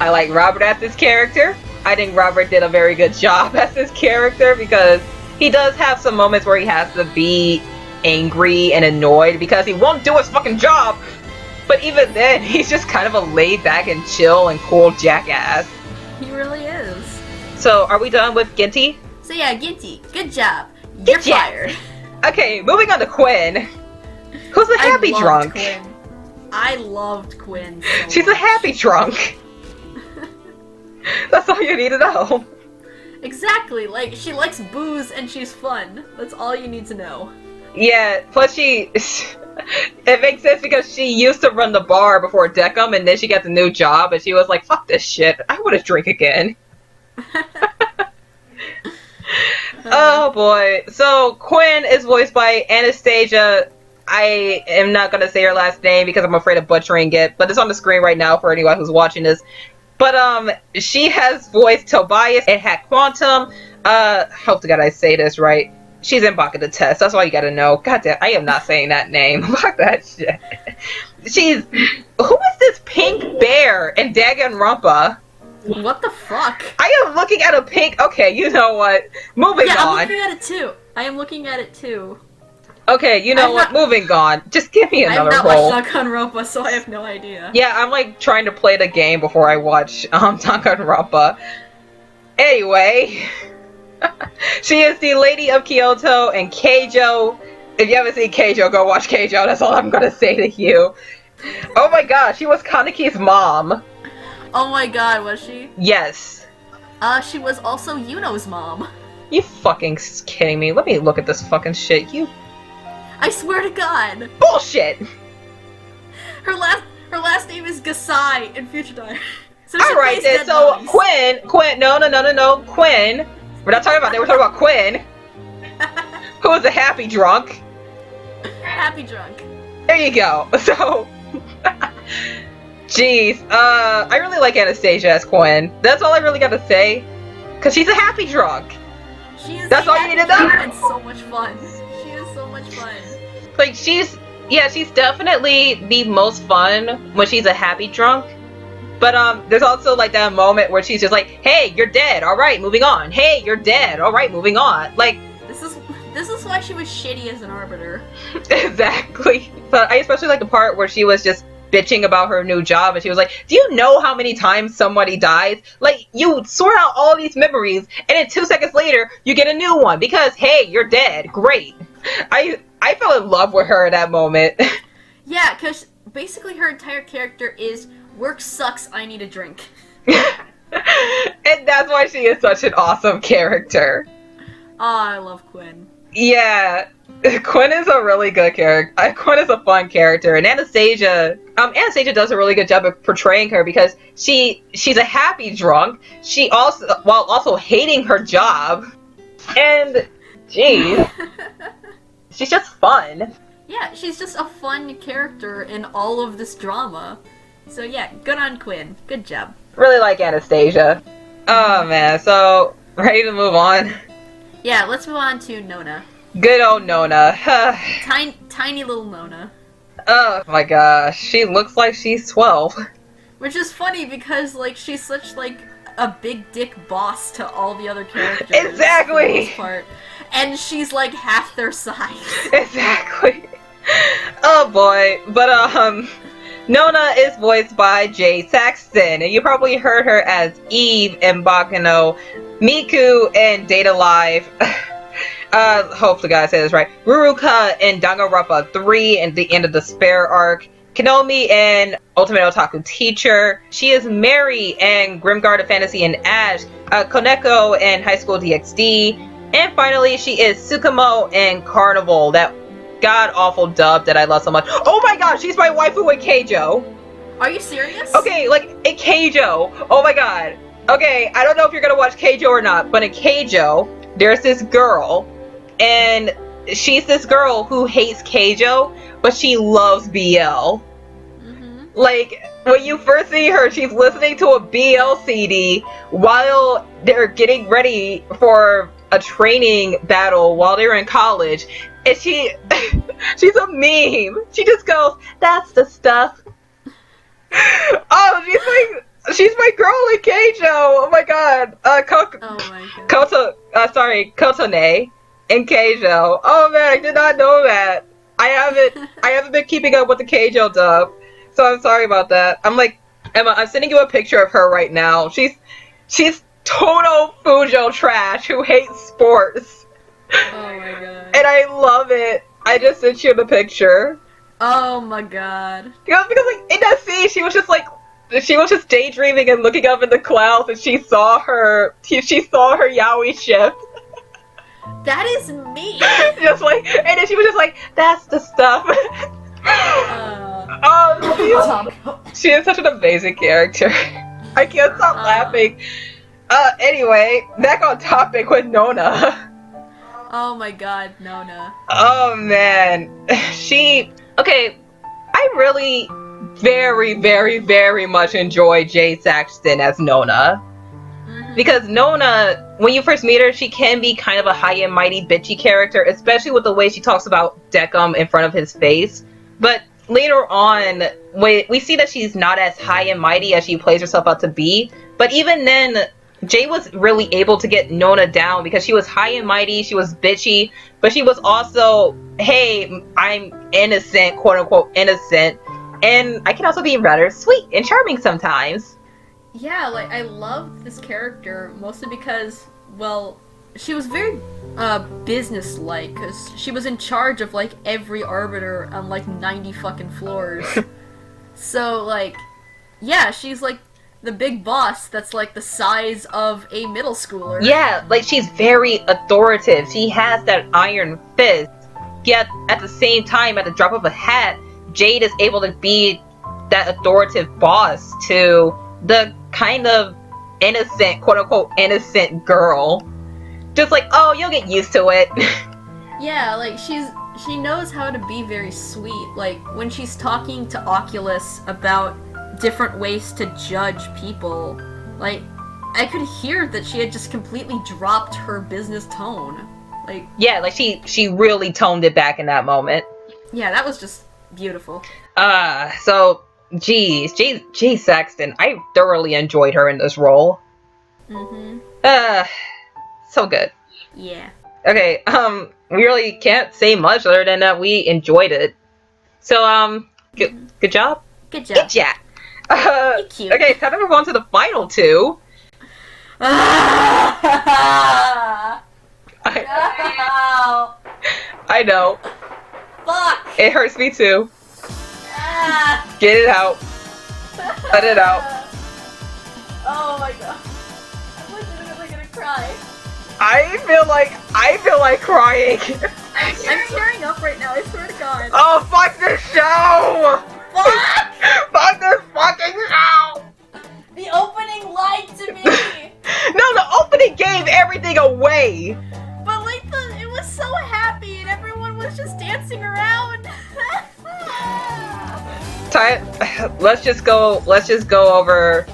I like Robert as his character. I think Robert did a very good job as his character because he does have some moments where he has to be angry and annoyed because he won't do his fucking job. But even then, he's just kind of a laid back and chill and cool jackass. He really is. So, are we done with Ginty? So yeah, Ginty, good job. You're fired. Okay, moving on to Quinn. Who's a happy drunk? Quinn. I loved Quinn so She's much. a happy drunk. That's all you need to know. Exactly, like, she likes booze and she's fun. That's all you need to know. Yeah, plus it makes sense because she used to run the bar before Deckham and then she got the new job and she was like, fuck this shit, I want to drink again. Oh boy. So Quinn is voiced by Anastasia. I am not going to say her last name because I'm afraid of butchering it, but it's on the screen right now for anyone who's watching this. But she has voiced Tobias and Hat Quantum. Hope to God I say this right. She's in Baka the Test. That's all you gotta know. God damn, I am not saying that name. Fuck that shit. Who is this pink bear in Danganronpa? What the fuck? I am looking at a pink. Okay, you know what? Moving on. I'm looking at it too. I am looking at it too. Okay, you know what? Moving on. Just give me another I have role. not watched Danganronpa, so I have no idea. Yeah, I'm like trying to play the game before I watch Danganronpa. Anyway, she is the Lady of Kyoto and Keijo. If you haven't seen Keijo, go watch Keijo. That's all I'm gonna say to you. Oh my god, she was Kaneki's mom. Oh my god, was she? Yes. She was also Yuno's mom. You fucking kidding me? Let me look at this fucking shit. I swear to God. Bullshit. Her last name is Gasai in Future Diary. So all right then. So Quinn. No. Quinn. We're not talking about that. We're talking about Quinn, who is a happy drunk. Happy drunk. There you go. So, jeez. I really like Anastasia as Quinn. That's all I really got to say. Cause she's a happy drunk. She is. That's all you need to know. And so much fun. She is so much fun. Like she's definitely the most fun when she's a happy drunk. But there's also like that moment where she's just like, "Hey, you're dead. All right, moving on. Hey, you're dead. All right, moving on." Like this is why she was shitty as an arbiter. Exactly. But I especially like the part where she was just bitching about her new job and she was like, "Do you know how many times somebody dies? Like you sort out all these memories and then 2 seconds later you get a new one because hey, you're dead. Great." I fell in love with her at that moment. Yeah, because basically her entire character is work sucks, I need a drink. And that's why she is such an awesome character. Oh, I love Quinn. Yeah, Quinn is a really good character. Quinn is a fun character, and Anastasia does a really good job of portraying her because she's a happy drunk. She while also hating her job, and geez, she's just fun. Yeah, she's just a fun character in all of this drama. So yeah, good on Quinn. Good job. Really like Anastasia. Oh man, so ready to move on? Yeah, let's move on to Nona. Good old Nona. Tiny little Nona. Oh my gosh, she looks like she's 12. Which is funny because like she's such like a big dick boss to all the other characters. Exactly. For the most part. And she's like half their size. Exactly. Oh boy, but Nona is voiced by Jay Saxton, and you probably heard her as Eve in Bakano, Miku in Data Live. Hope the guy said this right. Ruruka in Danganronpa 3 and the end of the Spare arc. Kanomi in Ultimate Otaku Teacher. She is Mary in Grimguard of Fantasy and Ash. Koneko in High School DxD. And finally, she is Tsukumo in Carnival, that god-awful dub that I love so much. Oh my gosh, she's my waifu in Keijo! Are you serious? Okay, like, in Keijo, oh my god. Okay, I don't know if you're gonna watch Keijo or not, but in Keijo, there's this girl, and she's this girl who hates Keijo, but she loves BL. Mm-hmm. Like, when you first see her, she's listening to a BL CD while they're getting ready for a training battle while they're in college, and she's a meme. She just goes, "That's the stuff." Oh, she's my girl in Keijo. Oh my god. Kotone in Keijo. Oh man, I did not know that. I haven't been keeping up with the Keijo dub, so I'm sorry about that. I'm like, Emma, I'm sending you a picture of her right now. She's total Fujo trash who hates sports. Oh my god. And I love it. I just sent you the picture. Oh my god. Because like in that scene, she was just daydreaming and looking up in the clouds, and she saw her yaoi ship. That is me. Just like, and then she was just like, "That's the stuff." She is such an amazing character. I can't stop laughing. Anyway, back on topic with Nona. Oh my god, Nona. Oh man, okay. I really very, very, very much enjoy Jade Saxton as Nona. Because Nona, when you first meet her, she can be kind of a high and mighty bitchy character, especially with the way she talks about Decim in front of his face. But later on, we see that she's not as high and mighty as she plays herself out to be. But even then, Jade was really able to get Nona down because she was high and mighty, she was bitchy, but she was also, hey, I'm innocent, quote unquote innocent, and I can also be rather sweet and charming sometimes. Yeah, like, I love this character, mostly because, well, she was very, business-like, because she was in charge of, like, every arbiter on, like, 90 fucking floors. So, like, yeah, she's, like, the big boss that's, like, the size of a middle schooler. Yeah, like, she's very authoritative. She has that iron fist. Yet, at the same time, at the drop of a hat, Jade is able to be that authoritative boss to the kind of innocent, quote-unquote innocent girl. Just like, oh, you'll get used to it. Yeah, like, she knows how to be very sweet. Like, when she's talking to Oculus about different ways to judge people, like, I could hear that she had just completely dropped her business tone. Like, yeah, like, she really toned it back in that moment. Yeah, that was just beautiful. So, Jade Saxton, I thoroughly enjoyed her in this role. So good. Yeah. Okay, we really can't say much other than that we enjoyed it. So, good job? Good job. Good job. You're cute. Okay, time to move on to the final two. No. I know. Fuck. It hurts me too. Get it out. Let it out. Oh my god. I'm legitimately gonna cry. I feel like crying. I'm tearing up right now, I swear to god. Oh, fuck this show! Fuck! Fuck this fucking show! The opening lied to me! No, the opening gave everything away! But like, it was so happy and everyone was just dancing around. Let's just go over,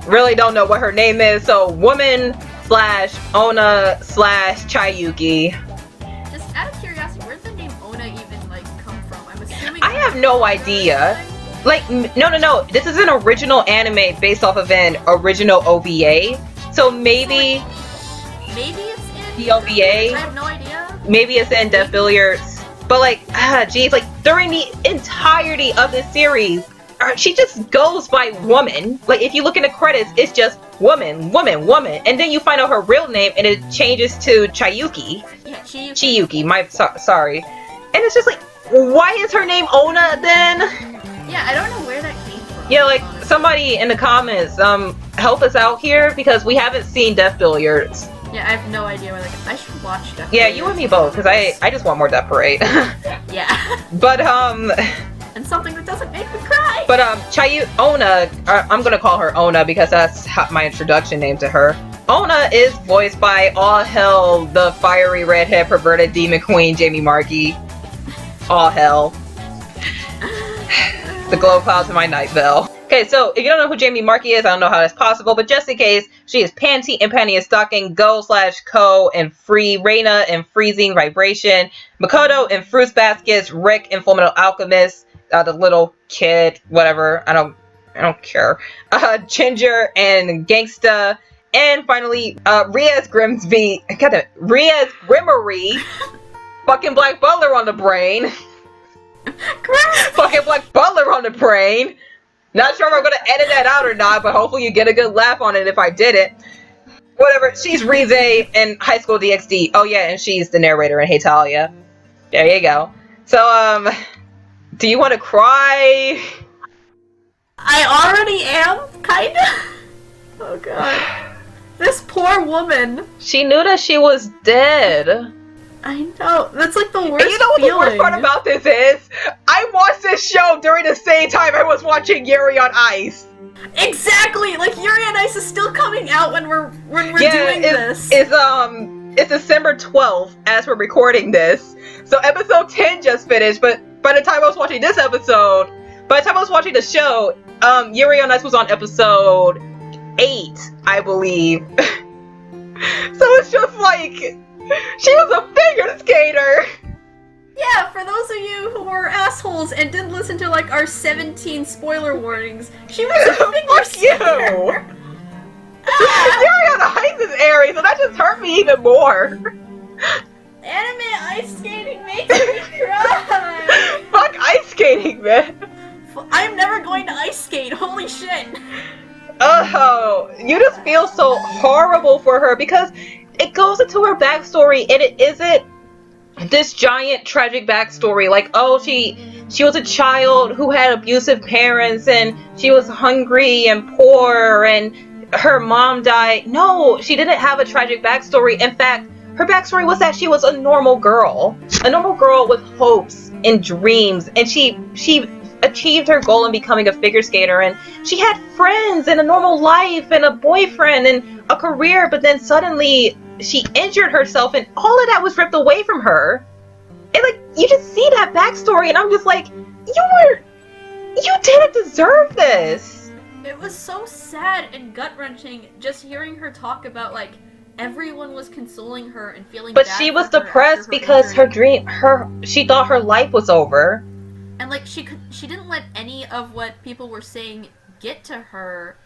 really don't know what her name is, so woman / Ona / Chayuki. Just out of curiosity, where'd the name Ona even, like, come from? I'm assuming... I have no idea. Like, no, this is an original anime based off of an original OVA, so maybe it's in... the OVA? I have no idea. Maybe it's in Death Billiards. But like, geez, like during the entirety of this series, she just goes by woman. Like if you look in the credits, it's just woman, and then you find out her real name, and it changes to Chayuki. Yeah, Chiyuki. Sorry, and it's just like, why is her name Ona then? Yeah, I don't know where that came from. Yeah, like somebody in the comments, help us out here because we haven't seen Death Billiards. Yeah, I have no idea where I should watch Death Yeah, Parade. you and me both, because I just want more Death Parade. Yeah. But, and something that doesn't make me cry! But, Ona, I'm gonna call her Ona because that's my introduction name to her. Ona is voiced by all hell the fiery redhead perverted demon queen Jamie Marchi. All hell. the glow clouds in my night veil. Okay, so if you don't know who Jamie Markey is, I don't know how that's possible, but just in case, she is Panty and Panty and Stocking, Go/Co and Free, Reina and Freezing Vibration, Makoto and Fruits Baskets, Rick and Fullmetal Alchemist, the little kid, whatever, I don't care, Ginger and Gangsta, and finally, Riaz Grimsby, Riaz Grimmery, fucking Black Butler on the brain. Fucking Black Butler on the brain. Not sure if I'm gonna edit that out or not, but hopefully you get a good laugh on it if I did it. Whatever, she's Rize in High School DxD. Oh yeah, and she's the narrator in Hey Talia. There you go. So, do you want to cry? I already am, kinda. Oh god. This poor woman. She knew that she was dead. I know. That's like the worst And you know what feeling. the worst part about this is? I watched this show during the same time I was watching Yuri on Ice. Exactly! Like, Yuri on Ice is still coming out when we're doing this. It's December 12th as we're recording this. So episode 10 just finished, but by the time I was watching this episode, by the time I was watching the show, Yuri on Ice was on episode 8, I believe. So it's just like, she was a figure skater! Yeah, for those of you who were assholes and didn't listen to, like, our 17 spoiler warnings, she was a figure skater! Yuri on Ice is Aries, so that just hurt me even more. Anime ice skating makes me cry! Fuck ice skating, man! I'm never going to ice skate, holy shit! Oh, you just feel so horrible for her because it goes into her backstory and it isn't this giant tragic backstory like, oh, she was a child who had abusive parents and she was hungry and poor and her mom died. No, she didn't have a tragic backstory. In fact, her backstory was that she was a normal girl with hopes and dreams, and she achieved her goal in becoming a figure skater, and she had friends and a normal life and a boyfriend and a career, but then suddenly she injured herself and all of that was ripped away from her. And like, you just see that backstory and I'm just like, you didn't deserve this. It was so sad and gut-wrenching just hearing her talk about, like, everyone was consoling her and feeling but bad she was for her depressed because injury. she thought her life was over. And like, she didn't let any of what people were saying get to her,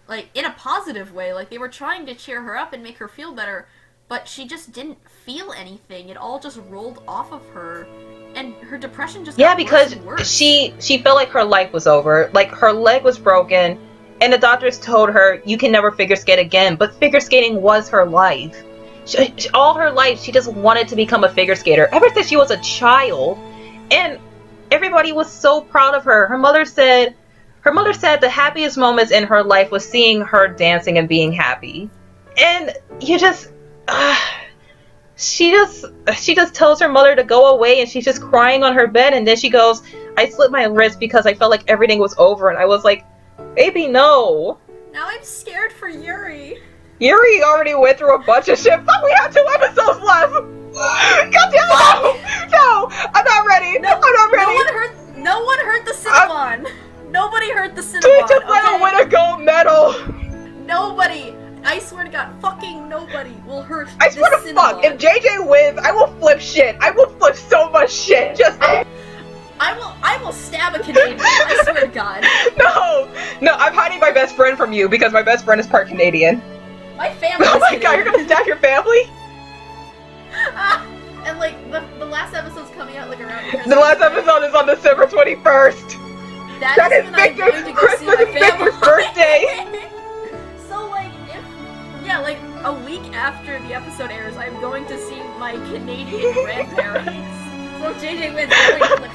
like, in a positive way. Like, they were trying to cheer her up and make her feel better, but she just didn't feel anything. It all just rolled off of her, and her depression just got because worse and worse. she felt like her life was over. Like, her leg was broken, and the doctors told her, you can never figure skate again. But figure skating was her life. All her life, she just wanted to become a figure skater, ever since she was a child. And everybody was so proud of her. Her mother said the happiest moments in her life was seeing her dancing and being happy. And you just, she just tells her mother to go away, and she's just crying on her bed, and then she goes, I slit my wrist because I felt like everything was over. And I was like, baby, no. Now I'm scared for Yuri. Yuri already went through a bunch of shit. Fuck, we have 2 episodes left. God damn it, no, I'm not ready. I'm not ready. No one hurt the Cinnabon. Nobody hurt the Cinnabon. Just let her win a gold medal. Nobody. I swear to God, fucking nobody will hurt. I swear to Cinnabon. fuck, if JJ wins, I will flip shit. I will flip so much shit. Just. I will stab a Canadian. I swear to God. No, I'm hiding my best friend from you because my best friend is part Canadian. My family. Oh my God, you're gonna stab your family? And like the last episode's coming out like around Christmas. The last episode is on December 21st. That is Victor's Christmas and Victor's birthday. So like like a week after the episode airs, I'm going to see my Canadian grandparents. So if JJ wins, I'm going to flip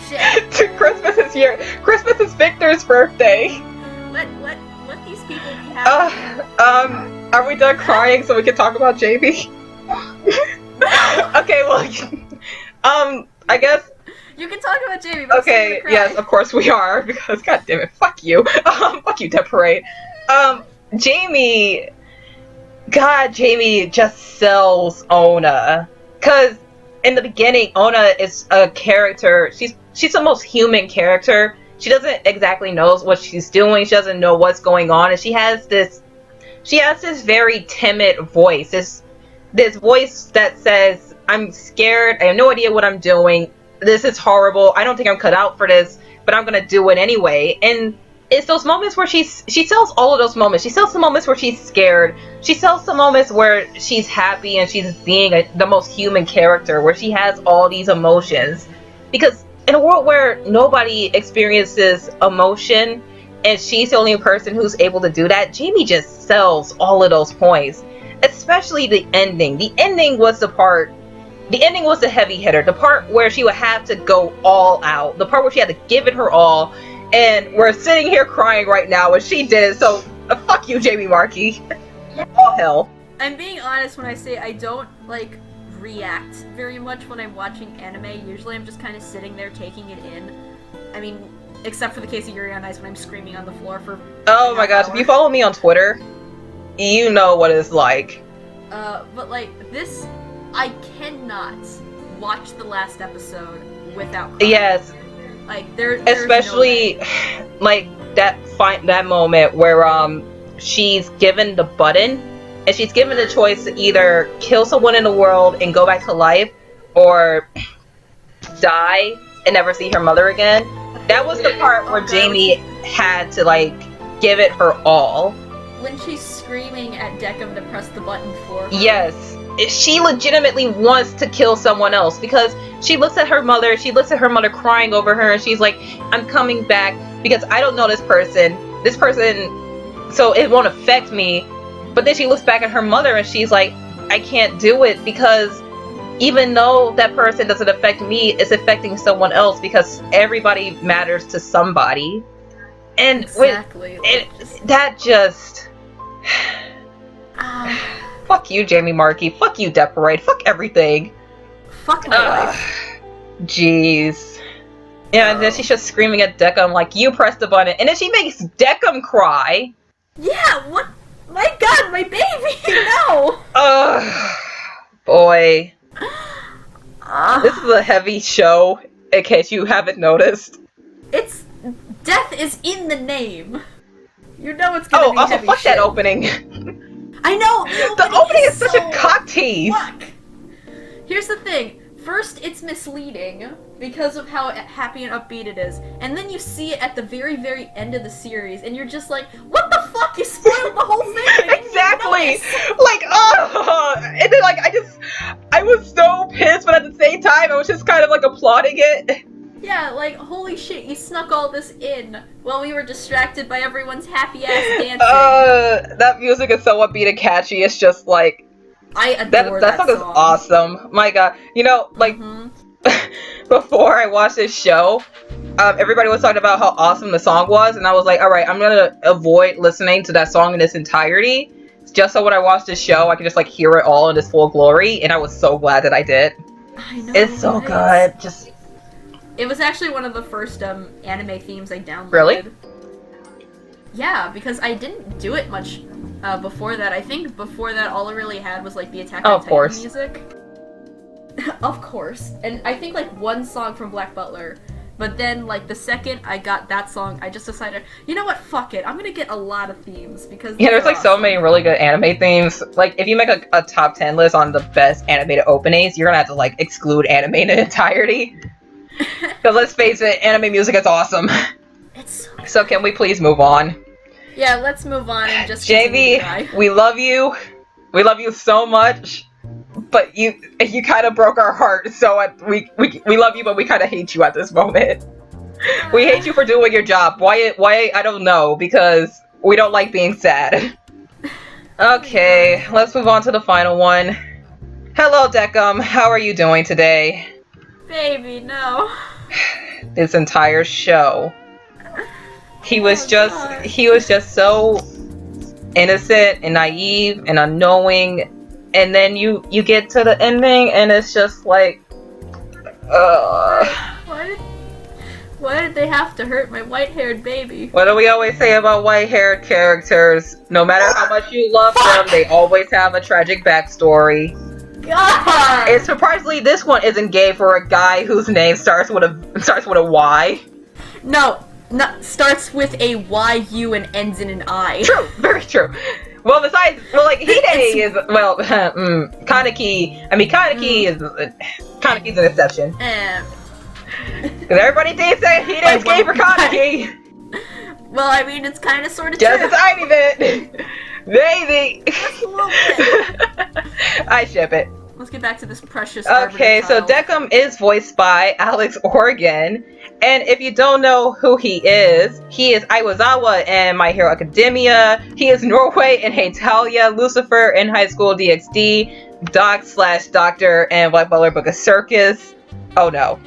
shit. Christmas is Victor's birthday. Let these people be happy. Are we done crying so we can talk about JB? Okay, well, I guess. You can talk about Jamie, but okay, yes, of course we are, because god damn it, fuck you. Fuck you, Dead Parade. Jamie just sells Ona. Cause in the beginning, Ona is a character, she's the most human character she doesn't exactly know what she's doing. She doesn't know what's going on, and she has this very timid voice. This voice that says, I'm scared, I have no idea what I'm doing, this is horrible, I don't think I'm cut out for this, but I'm gonna do it anyway. And it's those moments where she sells all of those moments. She sells the moments where she's scared. She sells the moments where she's happy and she's being the most human character, where she has all these emotions. Because in a world where nobody experiences emotion, and she's the only person who's able to do that, Jamie just sells all of those points. Especially the ending. The ending was the heavy hitter. The part where she would have to go all out. The part where she had to give it her all. And we're sitting here crying right now, and she did it, so fuck you, Jamie Marchi. All hell. I'm being honest when I say I don't, like, react very much when I'm watching anime. Usually I'm just kind of sitting there taking it in. I mean, except for the case of Yuri on Ice when I'm screaming on the floor for oh my gosh, if you follow me on Twitter, you know what it's like. But, like, this, I cannot watch the last episode without crying. Yes. Like, there's especially no way. like that moment where she's given the button, and she's given the choice to either kill someone in the world and go back to life, or die and never see her mother again. That was the part where Jamie had to, like, give it her all. When she's screaming at Decim to press the button for her. Yes. She legitimately wants to kill someone else, because she looks at her mother crying over her, and she's like, I'm coming back because I don't know this person, so it won't affect me. But then she looks back at her mother and she's like, I can't do it, because even though that person doesn't affect me, it's affecting someone else, because everybody matters to somebody. And exactly. That just fuck you, Jamie Marchi. Fuck you, Death Parade. Fuck everything. Fuck my life. Jeez. Yeah, and then she's just screaming at Decim like, you pressed the button. And then she makes Decim cry. Yeah, what? My god, my baby! No! Boy. This is a heavy show, in case you haven't noticed. It's... Death is in the name. You know it's gonna be also heavy fuck shit. that opening. I know! The opening is such a cock tease! Fuck! Here's the thing. First, it's misleading because of how happy and upbeat it is. And then you see it at the very, very end of the series, and you're just like, what the fuck? You spoiled the whole thing! Exactly! Like, and then, like, I was so pissed, but at the same time, I was just kind of, like, applauding it. Yeah, like, holy shit, you snuck all this in while we were distracted by everyone's happy-ass dancing. That music is so upbeat and catchy, it's just, like... I adore that song is awesome. My god. You know, like, before I watched this show, everybody was talking about how awesome the song was, and I was like, alright, I'm gonna avoid listening to that song in its entirety, just so when I watch this show, I can just, like, hear it all in its full glory, and I was so glad that I did. I know, it's so good. It was actually one of the first anime themes I downloaded. Really? Yeah, because I didn't do it much before that. I think before that, all I really had was, like, the Attack on Titan music. Of course. And I think, like, one song from Black Butler. But then, like, the second I got that song, I just decided, you know what, fuck it. I'm gonna get a lot of themes, because yeah, there's, like, so many really good anime themes. Like, if you make a top 10 list on the best animated openings, you're gonna have to, like, exclude anime in its entirety. Because let's face it, anime music is awesome. It's so can we please move on? Yeah, let's move on and just JV, we love you. We love you so much. But you kind of broke our heart. So we love you, but we kind of hate you at this moment. We hate you for doing your job. Why? I don't know. Because we don't like being sad. Okay, let's move on to the final one. Hello, Decim. How are you doing today? Baby, no. This entire show. He was just so innocent and naive and unknowing, and then you get to the ending and it's just like, why did they have to hurt my white-haired baby? What do we always say about white-haired characters? No matter how much you love them, they always have a tragic backstory. God! And surprisingly, this one isn't gay for a guy whose name starts with a Y. No, starts with a YU and ends in an I. True, very true. Well, besides, like Hide is Kaneki. I mean, Kaneki's an exception. Because everybody thinks that Hide is gay for Kaneki. Well, I mean, it's kind of sort of just true. a tiny bit, maybe. Just a little bit. I ship it. Let's get back to this precious. Okay, so Decim is voiced by Alex Organ, and if you don't know who he is Aiwazawa in My Hero Academia. He is Norway in Hetalia, Lucifer in High School DxD, Doc/Doctor in Black Butler Book of Circus. Oh no,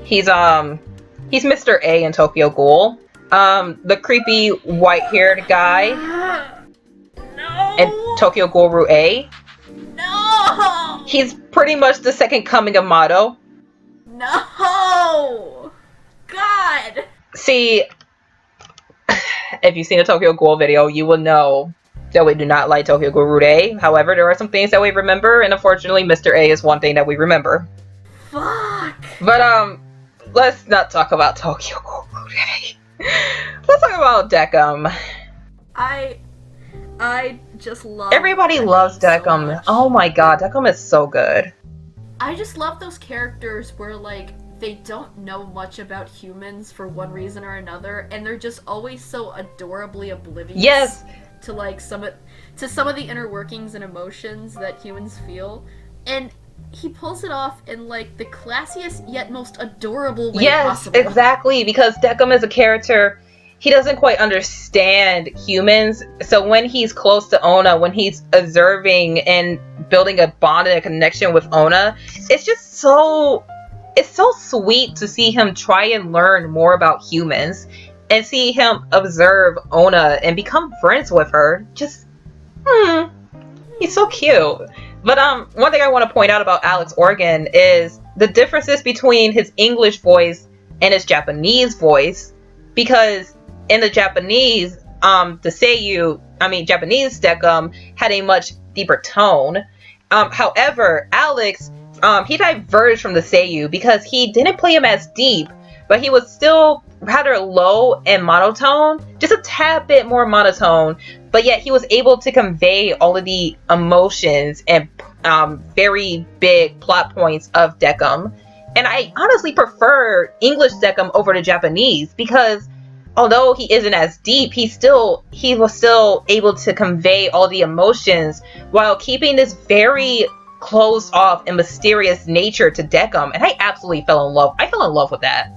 he's Mr. A in Tokyo Ghoul. The creepy white-haired guy in Tokyo Ghoul Ru A. No! He's pretty much the second coming of Mato. No! God! See, if you've seen a Tokyo Ghoul video, you will know that we do not like Tokyo Ghoul Ru A. However, there are some things that we remember, and unfortunately, Mr. A is one thing that we remember. Fuck! But, let's not talk about Tokyo Ghoul Ru A. Let's talk about Decim. I just love. Everybody loves Decim. So oh my god, Decim is so good. I just love those characters where like they don't know much about humans for one reason or another, and they're just always so adorably oblivious. Yes. To like some of the inner workings and emotions that humans feel, and he pulls it off in like the classiest yet most adorable way possible. Yes, exactly, because Decim is a character. He doesn't quite understand humans, so when he's close to Ona, when he's observing and building a bond and a connection with Ona, it's so sweet to see him try and learn more about humans and see him observe Ona and become friends with her. Just, he's so cute. But one thing I want to point out about Alex Organ is the differences between his English voice and his Japanese voice, because in the Japanese, Japanese Decim had a much deeper tone. However, Alex, he diverged from the Seiyu because he didn't play him as deep, but he was still rather low and monotone, just a tad bit more monotone, but yet he was able to convey all of the emotions and very big plot points of Decim. And I honestly prefer English Decim over the Japanese, because although he isn't as deep, he was still able to convey all the emotions while keeping this very closed off and mysterious nature to Decim. And I absolutely fell in love. I fell in love with that.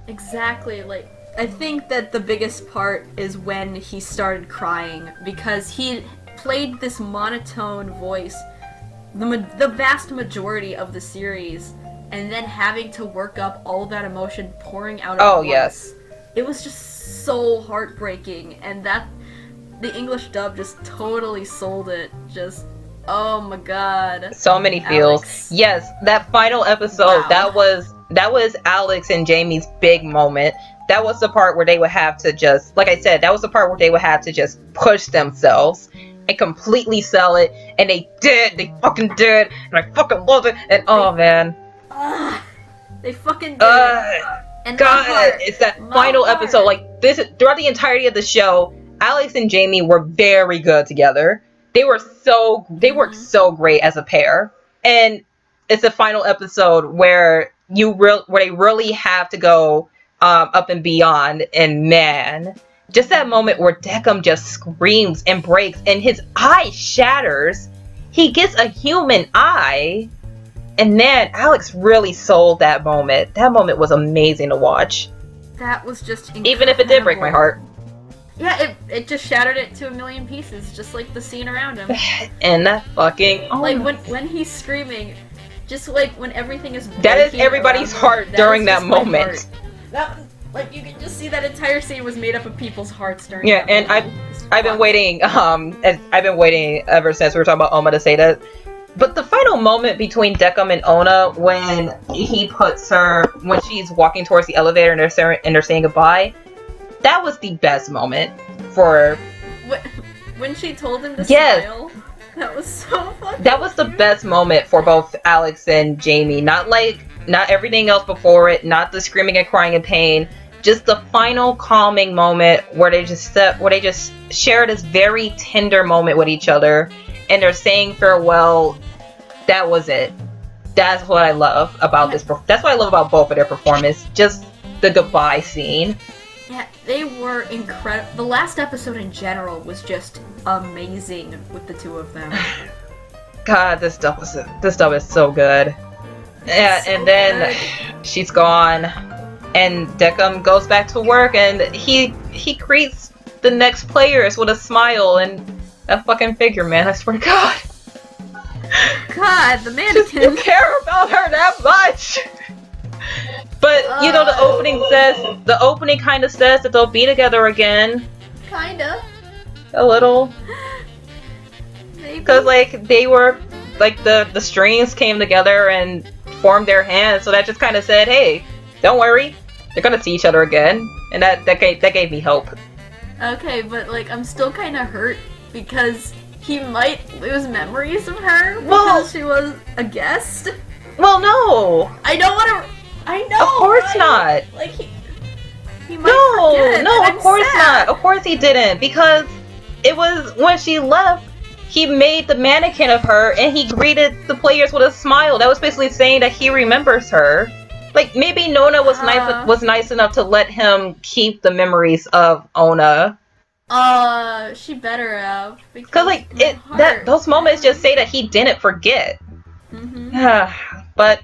Exactly. Like, I think that the biggest part is when he started crying, because he played this monotone voice the vast majority of the series, and then having to work up all that emotion pouring out at once. Yes. It was just so heartbreaking, and that the English dub just totally sold it. Just, oh my god. So many feels. Alex. Yes, that final episode, Wow. that was Alex and Jamie's big moment. That was the part where they would have to just, like I said, that was the part where they would have to just push themselves and completely sell it. And they fucking did, and I fucking loved it, and oh man. They fucking did it. And God, it's that final episode. Like, this, throughout the entirety of the show, Alex and Jamie were very good together. They worked so great as a pair. And it's the final episode where they really have to go up and beyond. And man, just that moment where Decim just screams and breaks and his eye shatters. He gets a human eye. And man, Alex really sold that moment. That moment was amazing to watch. That was just incredible. Even if it did break my heart. Yeah, it just shattered it to a million pieces, just like the scene around him. And that fucking... like, when he's screaming, just like when everything is breaking... That is everybody's heart during that moment. Like, you can just see that entire scene was made up of people's hearts during Yeah, that and moment. I've been waiting, and I've been waiting ever since we were talking about Oma to say that. But the final moment between Decim and Ona, when he puts her, when she's walking towards the elevator and they're saying goodbye, that was the best moment for... When she told him to smile, that was so fucking That was the best moment for both Alex and Jamie. Not everything else before it, not the screaming and crying in pain, just the final calming moment where they just share this very tender moment with each other, and they're saying farewell. That was it. That's what I love about this. That's what I love about both of their performance. Just the goodbye scene. Yeah, they were incredible. The last episode in general was just amazing with the two of them. God, this stuff is so good. Yeah, so and then she's gone, and Decim goes back to work, and he greets the next players with a smile and that fucking figure, man. I swear to God. God, the mannequin. You care about her that much. But you know, the opening kind of says that they'll be together again. Kinda. A little. Maybe. Because like they were, like the strings came together and formed their hands, so that just kind of said, hey, don't worry, they're gonna see each other again, and that gave me hope. Okay, but like I'm still kind of hurt because he might lose memories of her because she was a guest. Well, no. I don't want to. I know. Of course not. Like he might forget, no, of course not. Of course he didn't, because it was when she left. He made the mannequin of her, and he greeted the players with a smile. That was basically saying that he remembers her. Like, maybe Nona was nice enough to let him keep the memories of Ona. She better have. Because like those moments just say that he didn't forget. Mm-hmm. But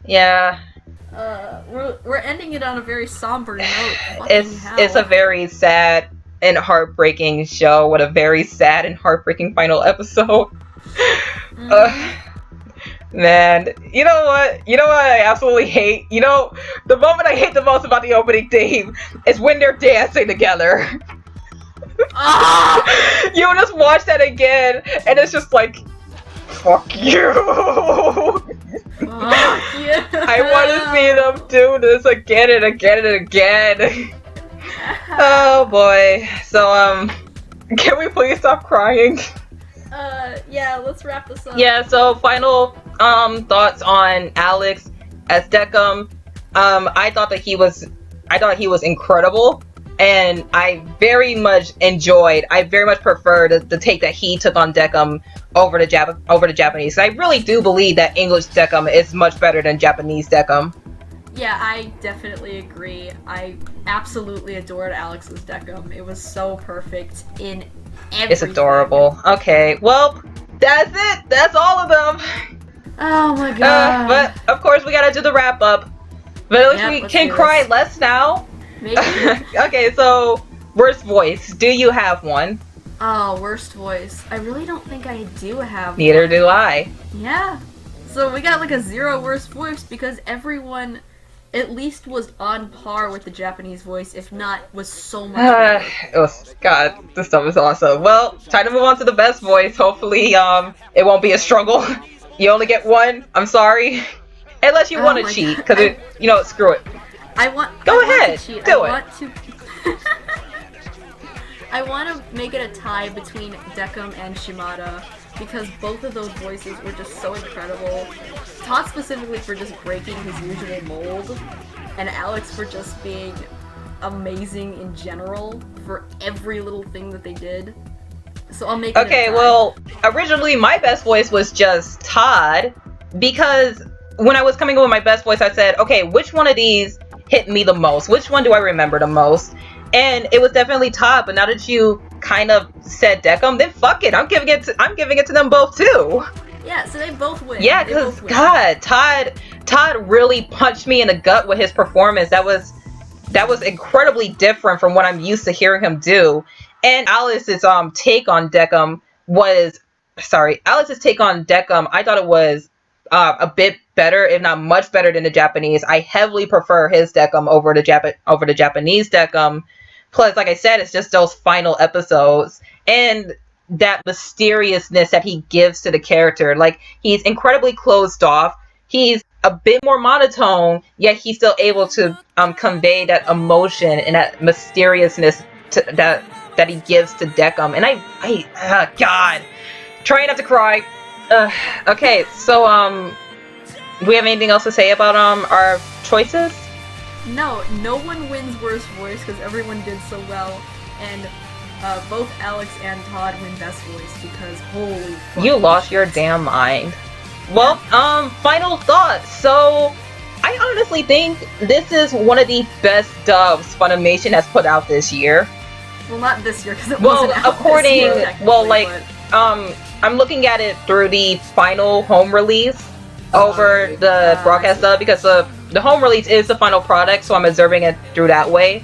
yeah. We're ending it on a very somber note. It's a very sad and heartbreaking show with a very sad and heartbreaking final episode. Man, you know what I absolutely hate? You know, the moment I hate the most about the opening theme is when they're dancing together. You just watch that again, and it's just like, fuck you. I want to see them do this again and again and again. Oh boy. So can we please stop crying? Yeah, let's wrap this up. Yeah, so final thoughts on Alex as Decim. I thought he was incredible, and I very much preferred the take that he took on Decim over the Japanese. I really do believe that English Decim is much better than Japanese Decim. Yeah, I definitely agree. I absolutely adored Alex's Decim. It was so perfect in everything. It's adorable. Okay, well, that's it. That's all of them. Oh my god. But of course, we gotta do the wrap up. But at least we can cry less now. Maybe. Okay, so worst voice. Do you have one? Oh, worst voice. I really don't think I do have Neither do I. Yeah. So we got like a 0 worst voice because everyone at least was on par with the Japanese voice, if not was so much better. God, this stuff is awesome. Well, time to move on to the best voice. Hopefully, it won't be a struggle. You only get one. I'm sorry. Unless you want to cheat, because screw it. Go ahead. Do it. I want to make it a tie between Decim and Shimada, because both of those voices were just so incredible. Todd specifically for just breaking his usual mold, and Alex for just being amazing in general for every little thing that they did. So I'll make it a tie. Okay, well, originally my best voice was just Todd, because when I was coming up with my best voice, I said, okay, which one of these hit me the most? Which one do I remember the most? And it was definitely Todd, but now that you kind of said Decim, then fuck it. I'm giving it to them both too. Yeah, so they both win. Yeah, because God, Todd really punched me in the gut with his performance. That was incredibly different from what I'm used to hearing him do. And Alice's take on Decim, I thought it was a bit better, if not much better than the Japanese. I heavily prefer his Decim over the Japanese Decim. Plus, like I said, it's just those final episodes and that mysteriousness that he gives to the character. Like, he's incredibly closed off. He's a bit more monotone, yet he's still able to convey that emotion and that mysteriousness that he gives to Decim. And God, trying not to cry. Okay, so we have anything else to say about our choices? No one wins worst voice because everyone did so well, and both Alex and Todd win best voice because holy fuck. You lost your damn mind. Well, final thoughts. So, I honestly think this is one of the best dubs Funimation has put out this year. Well, not this year because it wasn't out according, this year, well, like, I'm looking at it through the final home release over the broadcast dub because the home release is the final product, so I'm observing it through that way.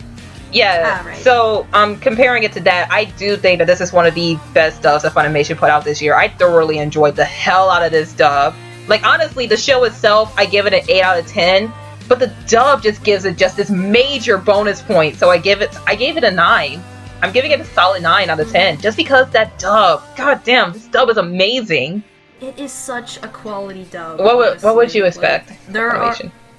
Yeah, right. So comparing it to that, I do think that this is one of the best dubs that Funimation put out this year. I thoroughly enjoyed the hell out of this dub. Like, honestly, the show itself, I give it an 8 out of 10, but the dub just gives it just this major bonus point, so I gave it a 9. I'm giving it a solid 9 out of 10, just because that dub, god damn, this dub is amazing. It is such a quality dub. What would you expect?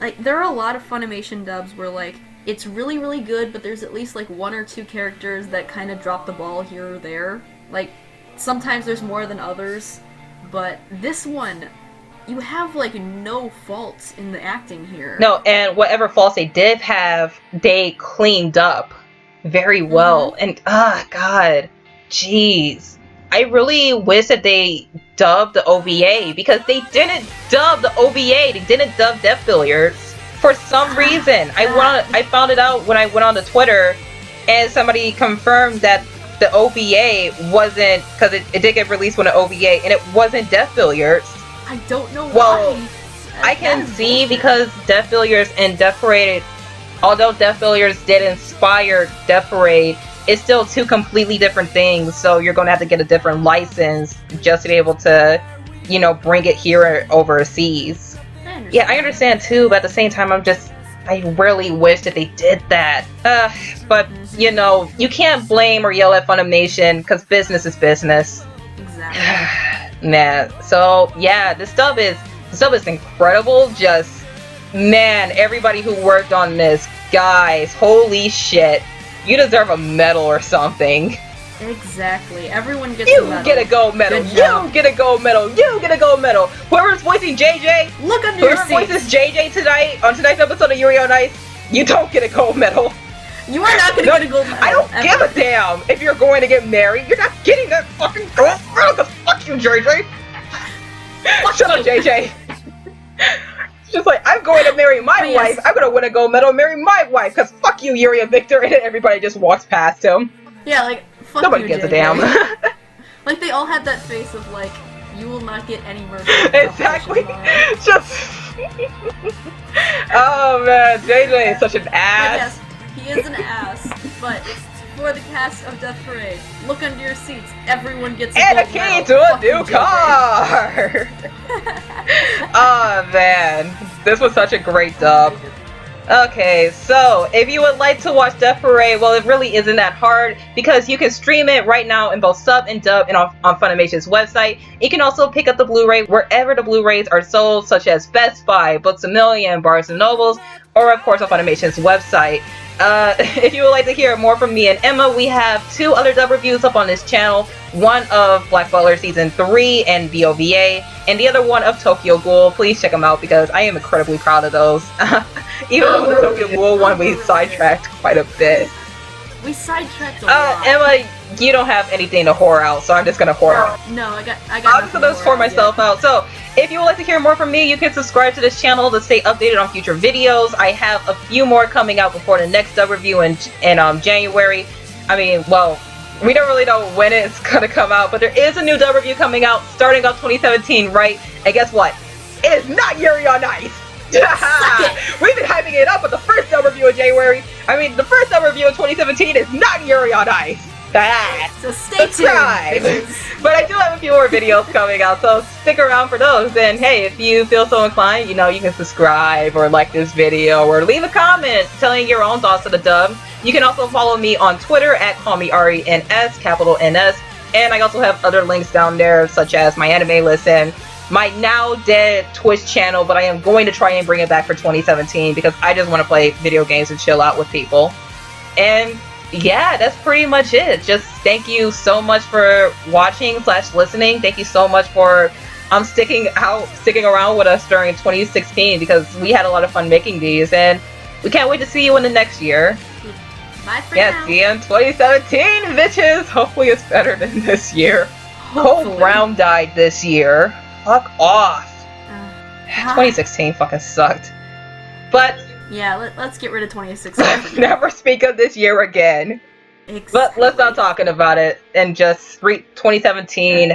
Like, there are a lot of Funimation dubs where, like, it's really, really good, but there's at least, like, 1 or 2 characters that kind of drop the ball here or there. Like, sometimes there's more than others, but this one, you have, like, no faults in the acting here. No, and whatever faults they did have, they cleaned up very well. And, god, jeez. I really wish that they dubbed the OVA, because they didn't dub the OVA, they didn't dub Death Billiards. For some reason, I found it out when I went on to Twitter, and somebody confirmed that the OVA wasn't, because it did get released with an OVA, and it wasn't Death Billiards. I don't know well, why. I can see because Death Billiards and Death Parade, although Death Billiards did inspire Death Parade, it's still 2 completely different things, so you're going to have to get a different license just to be able to, you know, bring it here overseas. Yeah, I understand too, but at the same time, I really wish that they did that. But, you know, you can't blame or yell at Funimation, because business is business. Exactly. Man, so, yeah, this dub is incredible. Just, man, everybody who worked on this, guys, holy shit. You deserve a medal or something. Exactly. Everyone gets a medal. You get a gold medal. You get a gold medal. You get a gold medal. Whoever's voicing JJ, look under your seat. Whoever voices JJ tonight on tonight's episode of Yuri on Ice, you don't get a gold medal. You are not going to get a gold medal. I don't give a damn if you're going to get married. You're not getting that fucking gold medal. Cause fuck you, JJ. Shut up, JJ. Just like, I'm going to marry my wife. I'm going to win a gold medal and marry my wife. Cause fuck you, Yuri and Victor. And everybody just walks past him. Yeah, like, fuck nobody you, gives JJ. a damn. Like, they all had that face of, like, you will not get any mercy. Exactly. Just. Oh man, JJ is such an ass. But yes, he is an ass. But for the cast of Death Parade, look under your seats. Everyone gets and a key to a new car. Oh man, this was such a great dub. Okay, so if you would like to watch Death Parade, well, it really isn't that hard because you can stream it right now in both sub and dub and on Funimation's website. You can also pick up the Blu-ray wherever the Blu-rays are sold, such as Best Buy, Books A Million, Barnes & Nobles, or of course on Funimation's website. If you would like to hear more from me and Emma, we have 2 other dub reviews up on this channel. One of Black Butler Season 3 and BOVA, and the other one of Tokyo Ghoul. Please check them out because I am incredibly proud of those. Even though the Tokyo Ghoul one we sidetracked quite a bit. We sidetracked a lot. Emma, you don't have anything to whore out, so I'm just gonna whore out. No, I got I'm just gonna whore myself out. So, if you would like to hear more from me, you can subscribe to this channel to stay updated on future videos. I have a few more coming out before the next dub review in January. I mean, well, we don't really know when it's gonna come out, but there is a new dub review coming out starting off 2017, right? And guess what? It is not Yuri on Ice! We've been hyping it up with the first dub review in January. I mean, the first dub review in 2017 is not Yuri on Ice. So stay tuned. But I do have a few more videos coming out, so stick around for those. And hey, if you feel so inclined, you know, you can subscribe or like this video or leave a comment telling your own thoughts of the dub. You can also follow me on Twitter at callmeAriNS, capital NS. And I also have other links down there, such as my anime list and my now dead Twitch channel, but I am going to try and bring it back for 2017 because I just want to play video games and chill out with people. And yeah, that's pretty much it. Just thank you so much for watching / listening. Thank you so much for sticking around with us during 2016 because we had a lot of fun making these, and We can't wait to see you in the next year. Bye for Yeah, now. see you in 2017, bitches! Hopefully it's better than this year. Hopefully. Cole Brown died this year. Fuck off. 2016 fucking sucked. But yeah, let's get rid of 2016. never speak of this year again. Exactly. But let's stop talking about it and just read 2017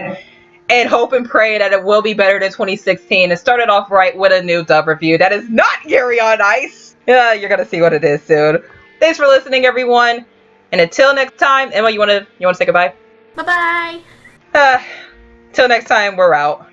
and hope and pray that it will be better than 2016 and start it off right with a new dub review. That is not Yuri on Ice. Yeah, you're gonna see what it is soon. Thanks for listening, everyone. And until next time, Emma, you wanna say goodbye? Bye bye. Till next time, we're out.